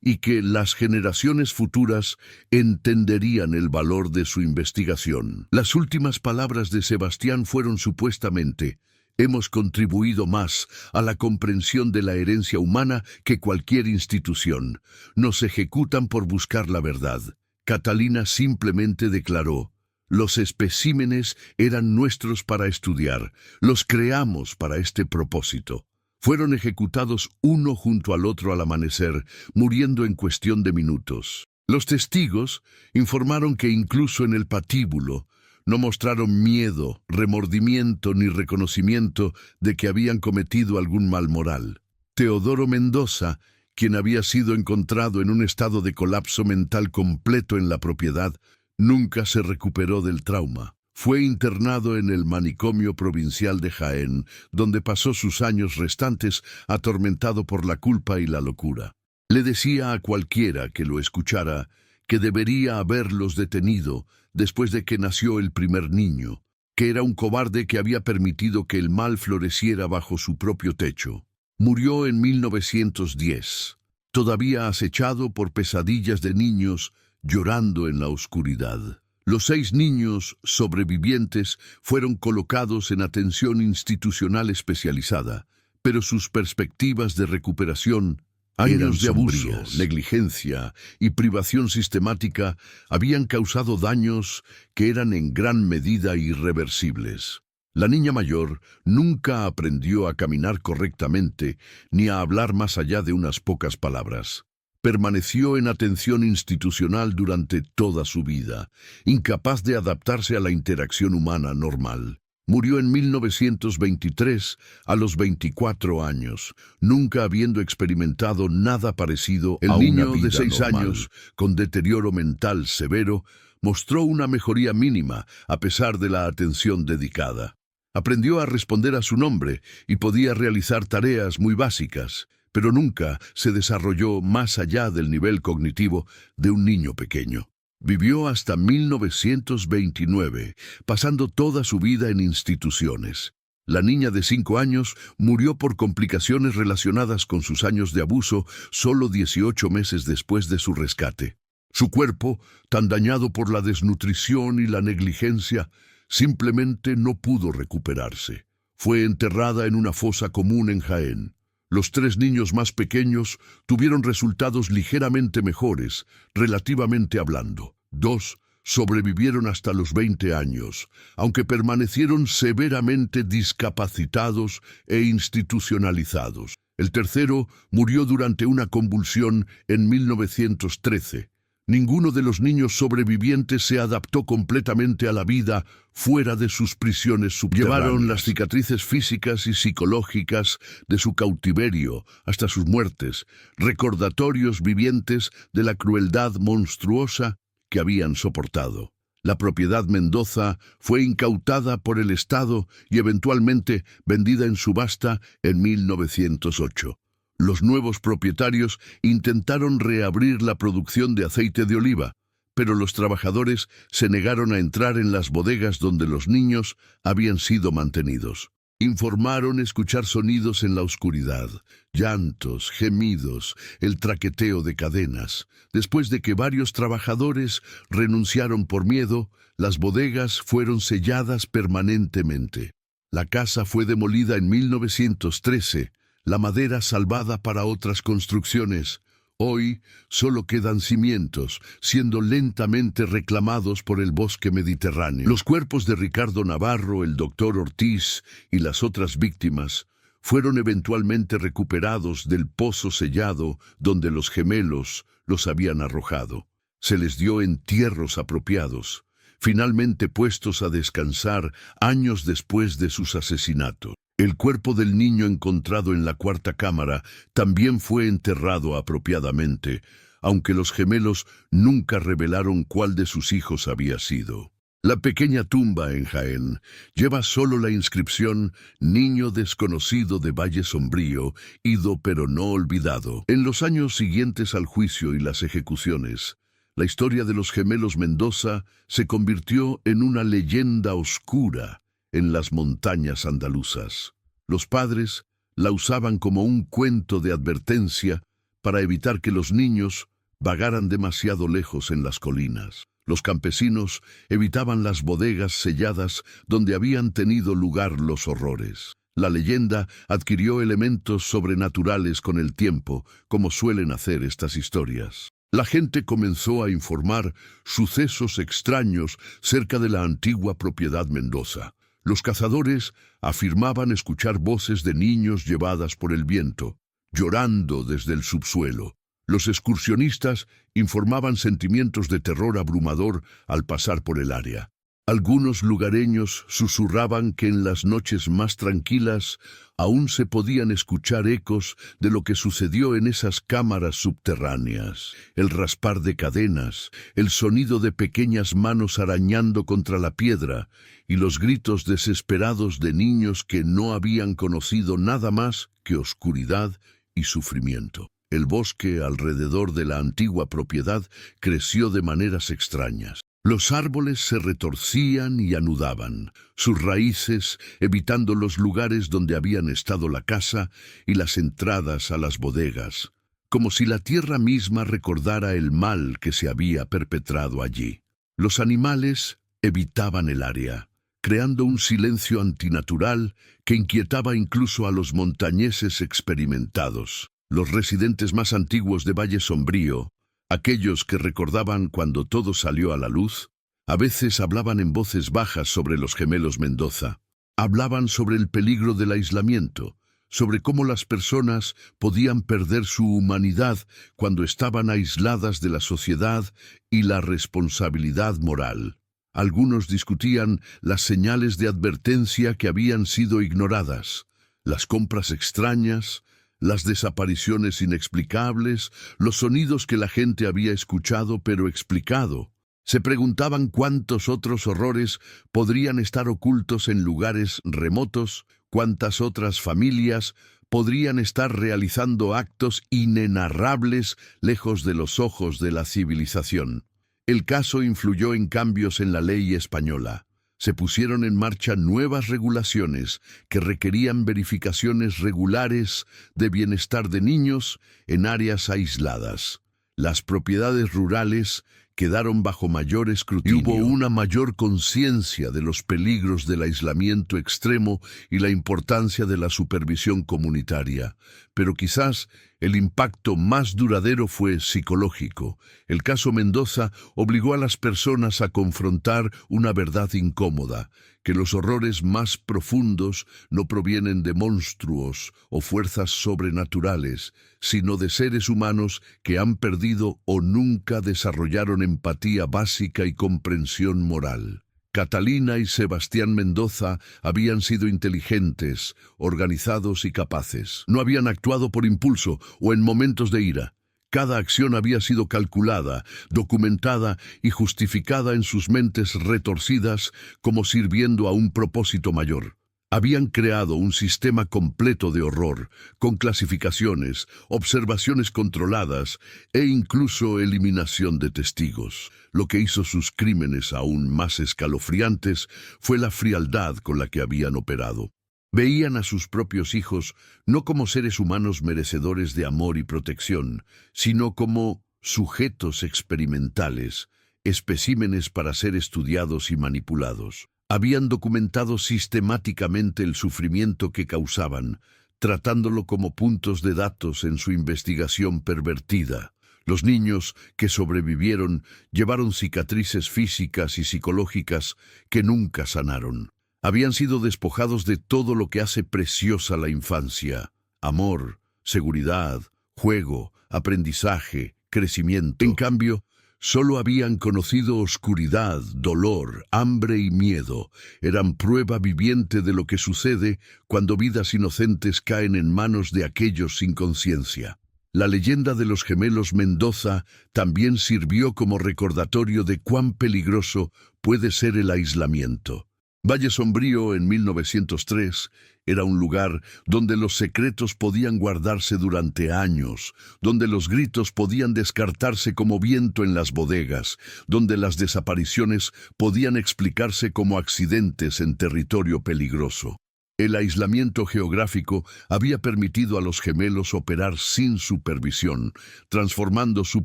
y que las generaciones futuras entenderían el valor de su investigación. Las últimas palabras de Sebastián fueron supuestamente: hemos contribuido más a la comprensión de la herencia humana que cualquier institución. Nos ejecutan por buscar la verdad. Catalina simplemente declaró: los especímenes eran nuestros para estudiar, los creamos para este propósito. Fueron ejecutados uno junto al otro al amanecer, muriendo en cuestión de minutos. Los testigos informaron que incluso en el patíbulo no mostraron miedo, remordimiento ni reconocimiento de que habían cometido algún mal moral. Teodoro Mendoza, quien había sido encontrado en un estado de colapso mental completo en la propiedad, nunca se recuperó del trauma. Fue internado en el manicomio provincial de Jaén, donde pasó sus años restantes atormentado por la culpa y la locura. Le decía a cualquiera que lo escuchara que debería haberlos detenido después de que nació el primer niño, que era un cobarde que había permitido que el mal floreciera bajo su propio techo. Murió en 1910, todavía acechado por pesadillas de niños llorando en la oscuridad. Los 6 niños sobrevivientes fueron colocados en atención institucional especializada, pero sus perspectivas de recuperación, años de abuso, negligencia y privación sistemática, habían causado daños que eran en gran medida irreversibles. La niña mayor nunca aprendió a caminar correctamente ni a hablar más allá de unas pocas palabras. Permaneció en atención institucional durante toda su vida, incapaz de adaptarse a la interacción humana normal. Murió en 1923 a los 24 años, nunca habiendo experimentado nada parecido a una vida normal. El niño de 6 años, con deterioro mental severo, mostró una mejoría mínima a pesar de la atención dedicada. Aprendió a responder a su nombre y podía realizar tareas muy básicas, pero nunca se desarrolló más allá del nivel cognitivo de un niño pequeño. Vivió hasta 1929, pasando toda su vida en instituciones. La niña de 5 años murió por complicaciones relacionadas con sus años de abuso solo 18 meses después de su rescate. Su cuerpo, tan dañado por la desnutrición y la negligencia, simplemente no pudo recuperarse. Fue enterrada en una fosa común en Jaén. Los 3 niños más pequeños tuvieron resultados ligeramente mejores, relativamente hablando. 2 sobrevivieron hasta los 20 años, aunque permanecieron severamente discapacitados e institucionalizados. El tercero murió durante una convulsión en 1913. Ninguno de los niños sobrevivientes se adaptó completamente a la vida fuera de sus prisiones subterráneas. Llevaron las cicatrices físicas y psicológicas de su cautiverio hasta sus muertes, recordatorios vivientes de la crueldad monstruosa que habían soportado. La propiedad Mendoza fue incautada por el Estado y eventualmente vendida en subasta en 1908. Los nuevos propietarios intentaron reabrir la producción de aceite de oliva, pero los trabajadores se negaron a entrar en las bodegas donde los niños habían sido mantenidos. Informaron escuchar sonidos en la oscuridad, llantos, gemidos, el traqueteo de cadenas. Después de que varios trabajadores renunciaron por miedo, las bodegas fueron selladas permanentemente. La casa fue demolida en 1913, la madera salvada para otras construcciones. Hoy solo quedan cimientos, siendo lentamente reclamados por el bosque mediterráneo. Los cuerpos de Ricardo Navarro, el doctor Ortiz y las otras víctimas fueron eventualmente recuperados del pozo sellado donde los gemelos los habían arrojado. Se les dio entierros apropiados, finalmente puestos a descansar años después de sus asesinatos. El cuerpo del niño encontrado en la cuarta cámara también fue enterrado apropiadamente, aunque los gemelos nunca revelaron cuál de sus hijos había sido. La pequeña tumba en Jaén lleva solo la inscripción «Niño desconocido de Valle Sombrío, ido pero no olvidado». En los años siguientes al juicio y las ejecuciones, la historia de los gemelos Mendoza se convirtió en una leyenda oscura en las montañas andaluzas. Los padres la usaban como un cuento de advertencia para evitar que los niños vagaran demasiado lejos en las colinas. Los campesinos evitaban las bodegas selladas donde habían tenido lugar los horrores. La leyenda adquirió elementos sobrenaturales con el tiempo, como suelen hacer estas historias. La gente comenzó a informar sucesos extraños cerca de la antigua propiedad Mendoza. Los cazadores afirmaban escuchar voces de niños llevadas por el viento, llorando desde el subsuelo. Los excursionistas informaban sentimientos de terror abrumador al pasar por el área. Algunos lugareños susurraban que en las noches más tranquilas aún se podían escuchar ecos de lo que sucedió en esas cámaras subterráneas. El raspar de cadenas, el sonido de pequeñas manos arañando contra la piedra y los gritos desesperados de niños que no habían conocido nada más que oscuridad y sufrimiento. El bosque alrededor de la antigua propiedad creció de maneras extrañas. Los árboles se retorcían y anudaban, sus raíces evitando los lugares donde habían estado la casa y las entradas a las bodegas, como si la tierra misma recordara el mal que se había perpetrado allí. Los animales evitaban el área, creando un silencio antinatural que inquietaba incluso a los montañeses experimentados. Los residentes más antiguos de Valle Sombrío, aquellos que recordaban cuando todo salió a la luz, a veces hablaban en voces bajas sobre los gemelos Mendoza. Hablaban sobre el peligro del aislamiento, sobre cómo las personas podían perder su humanidad cuando estaban aisladas de la sociedad y la responsabilidad moral. Algunos discutían las señales de advertencia que habían sido ignoradas, las compras extrañas, las desapariciones inexplicables, los sonidos que la gente había escuchado pero explicado. Se preguntaban cuántos otros horrores podrían estar ocultos en lugares remotos, cuántas otras familias podrían estar realizando actos inenarrables lejos de los ojos de la civilización. El caso influyó en cambios en la ley española. Se pusieron en marcha nuevas regulaciones que requerían verificaciones regulares de bienestar de niños en áreas aisladas. Las propiedades rurales quedaron bajo mayor escrutinio. Y hubo una mayor conciencia de los peligros del aislamiento extremo y la importancia de la supervisión comunitaria. Pero quizás el impacto más duradero fue psicológico. El caso Mendoza obligó a las personas a confrontar una verdad incómoda, que los horrores más profundos no provienen de monstruos o fuerzas sobrenaturales, sino de seres humanos que han perdido o nunca desarrollaron empatía básica y comprensión moral. Catalina y Sebastián Mendoza habían sido inteligentes, organizados y capaces. No habían actuado por impulso o en momentos de ira. Cada acción había sido calculada, documentada y justificada en sus mentes retorcidas como sirviendo a un propósito mayor. Habían creado un sistema completo de horror, con clasificaciones, observaciones controladas e incluso eliminación de testigos. Lo que hizo sus crímenes aún más escalofriantes fue la frialdad con la que habían operado. Veían a sus propios hijos no como seres humanos merecedores de amor y protección, sino como sujetos experimentales, especímenes para ser estudiados y manipulados. Habían documentado sistemáticamente el sufrimiento que causaban, tratándolo como puntos de datos en su investigación pervertida. Los niños que sobrevivieron llevaron cicatrices físicas y psicológicas que nunca sanaron. Habían sido despojados de todo lo que hace preciosa la infancia: amor, seguridad, juego, aprendizaje, crecimiento. En cambio, solo habían conocido oscuridad, dolor, hambre y miedo. Eran prueba viviente de lo que sucede cuando vidas inocentes caen en manos de aquellos sin conciencia. La leyenda de los gemelos Mendoza también sirvió como recordatorio de cuán peligroso puede ser el aislamiento. Valle Sombrío, en 1903, era un lugar donde los secretos podían guardarse durante años, donde los gritos podían descartarse como viento en las bodegas, donde las desapariciones podían explicarse como accidentes en territorio peligroso. El aislamiento geográfico había permitido a los gemelos operar sin supervisión, transformando su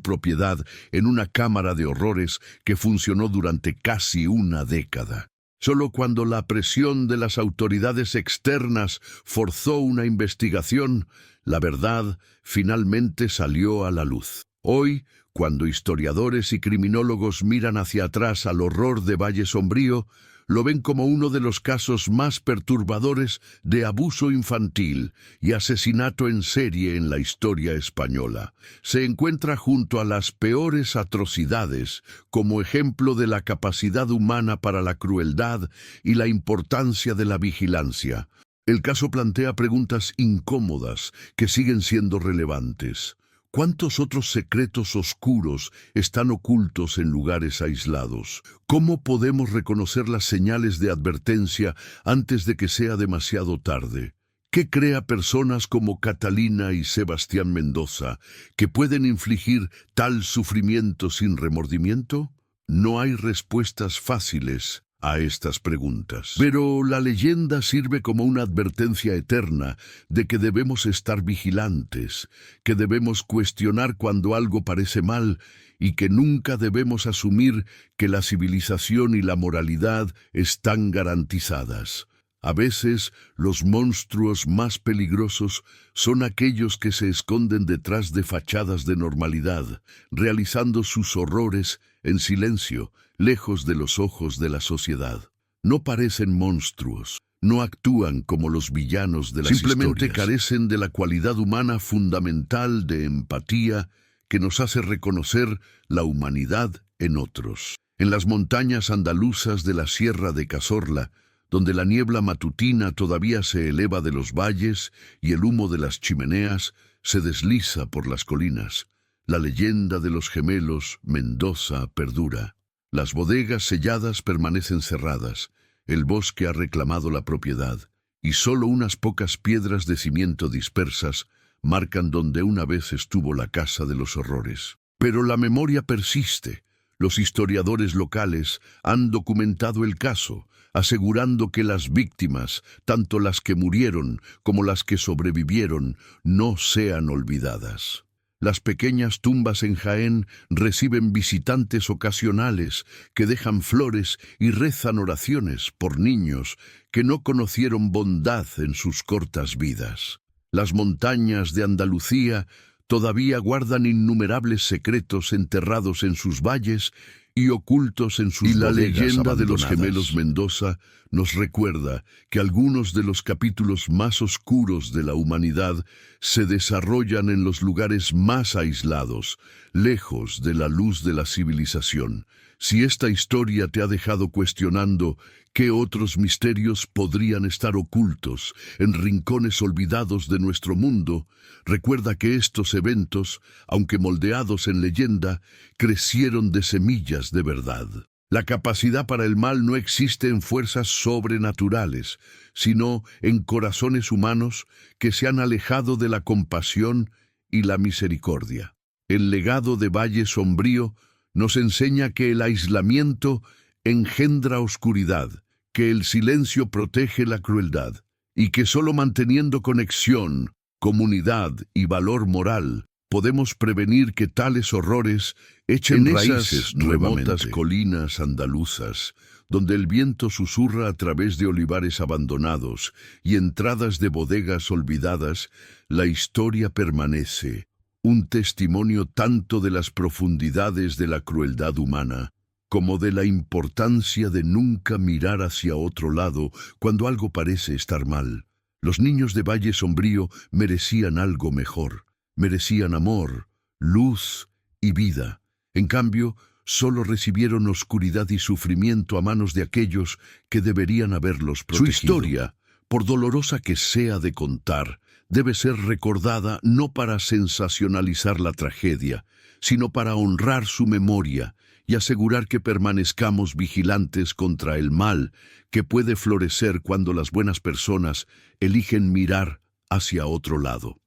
propiedad en una cámara de horrores que funcionó durante casi una década. Solo cuando la presión de las autoridades externas forzó una investigación, la verdad finalmente salió a la luz. Hoy, cuando historiadores y criminólogos miran hacia atrás al horror de Valle Sombrío, lo ven como uno de los casos más perturbadores de abuso infantil y asesinato en serie en la historia española. Se encuentra junto a las peores atrocidades como ejemplo de la capacidad humana para la crueldad y la importancia de la vigilancia. El caso plantea preguntas incómodas que siguen siendo relevantes. ¿Cuántos otros secretos oscuros están ocultos en lugares aislados? ¿Cómo podemos reconocer las señales de advertencia antes de que sea demasiado tarde? ¿Qué crea personas como Catalina y Sebastián Mendoza que pueden infligir tal sufrimiento sin remordimiento? No hay respuestas fáciles a estas preguntas. Pero la leyenda sirve como una advertencia eterna de que debemos estar vigilantes, que debemos cuestionar cuando algo parece mal y que nunca debemos asumir que la civilización y la moralidad están garantizadas. A veces, los monstruos más peligrosos son aquellos que se esconden detrás de fachadas de normalidad, realizando sus horrores en silencio, lejos de los ojos de la sociedad. No parecen monstruos, no actúan como los villanos de las historias. Simplemente carecen de la cualidad humana fundamental de empatía que nos hace reconocer la humanidad en otros. En las montañas andaluzas de la Sierra de Cazorla, donde la niebla matutina todavía se eleva de los valles y el humo de las chimeneas se desliza por las colinas, la leyenda de los gemelos Mendoza perdura. Las bodegas selladas permanecen cerradas, el bosque ha reclamado la propiedad, y solo unas pocas piedras de cimiento dispersas marcan donde una vez estuvo la casa de los horrores. Pero la memoria persiste. Los historiadores locales han documentado el caso, asegurando que las víctimas, tanto las que murieron como las que sobrevivieron, no sean olvidadas. Las pequeñas tumbas en Jaén reciben visitantes ocasionales que dejan flores y rezan oraciones por niños que no conocieron bondad en sus cortas vidas. Las montañas de Andalucía todavía guardan innumerables secretos enterrados en sus valles y ocultos en sus bodegas. Y la leyenda de los gemelos Mendoza nos recuerda que algunos de los capítulos más oscuros de la humanidad se desarrollan en los lugares más aislados, lejos de la luz de la civilización. Si esta historia te ha dejado cuestionando qué otros misterios podrían estar ocultos en rincones olvidados de nuestro mundo, recuerda que estos eventos, aunque moldeados en leyenda, crecieron de semillas de verdad. La capacidad para el mal no existe en fuerzas sobrenaturales, sino en corazones humanos que se han alejado de la compasión y la misericordia. El legado de Valle Sombrío nos enseña que el aislamiento engendra oscuridad, que el silencio protege la crueldad, y que solo manteniendo conexión, comunidad y valor moral, podemos prevenir que tales horrores echen raíces en remotas colinas andaluzas, donde el viento susurra a través de olivares abandonados y entradas de bodegas olvidadas. La historia permanece, un testimonio tanto de las profundidades de la crueldad humana, como de la importancia de nunca mirar hacia otro lado cuando algo parece estar mal. Los niños de Valle Sombrío merecían algo mejor, merecían amor, luz y vida. En cambio, solo recibieron oscuridad y sufrimiento a manos de aquellos que deberían haberlos protegido. Su historia, por dolorosa que sea de contar, debe ser recordada no para sensacionalizar la tragedia, sino para honrar su memoria y asegurar que permanezcamos vigilantes contra el mal que puede florecer cuando las buenas personas eligen mirar hacia otro lado.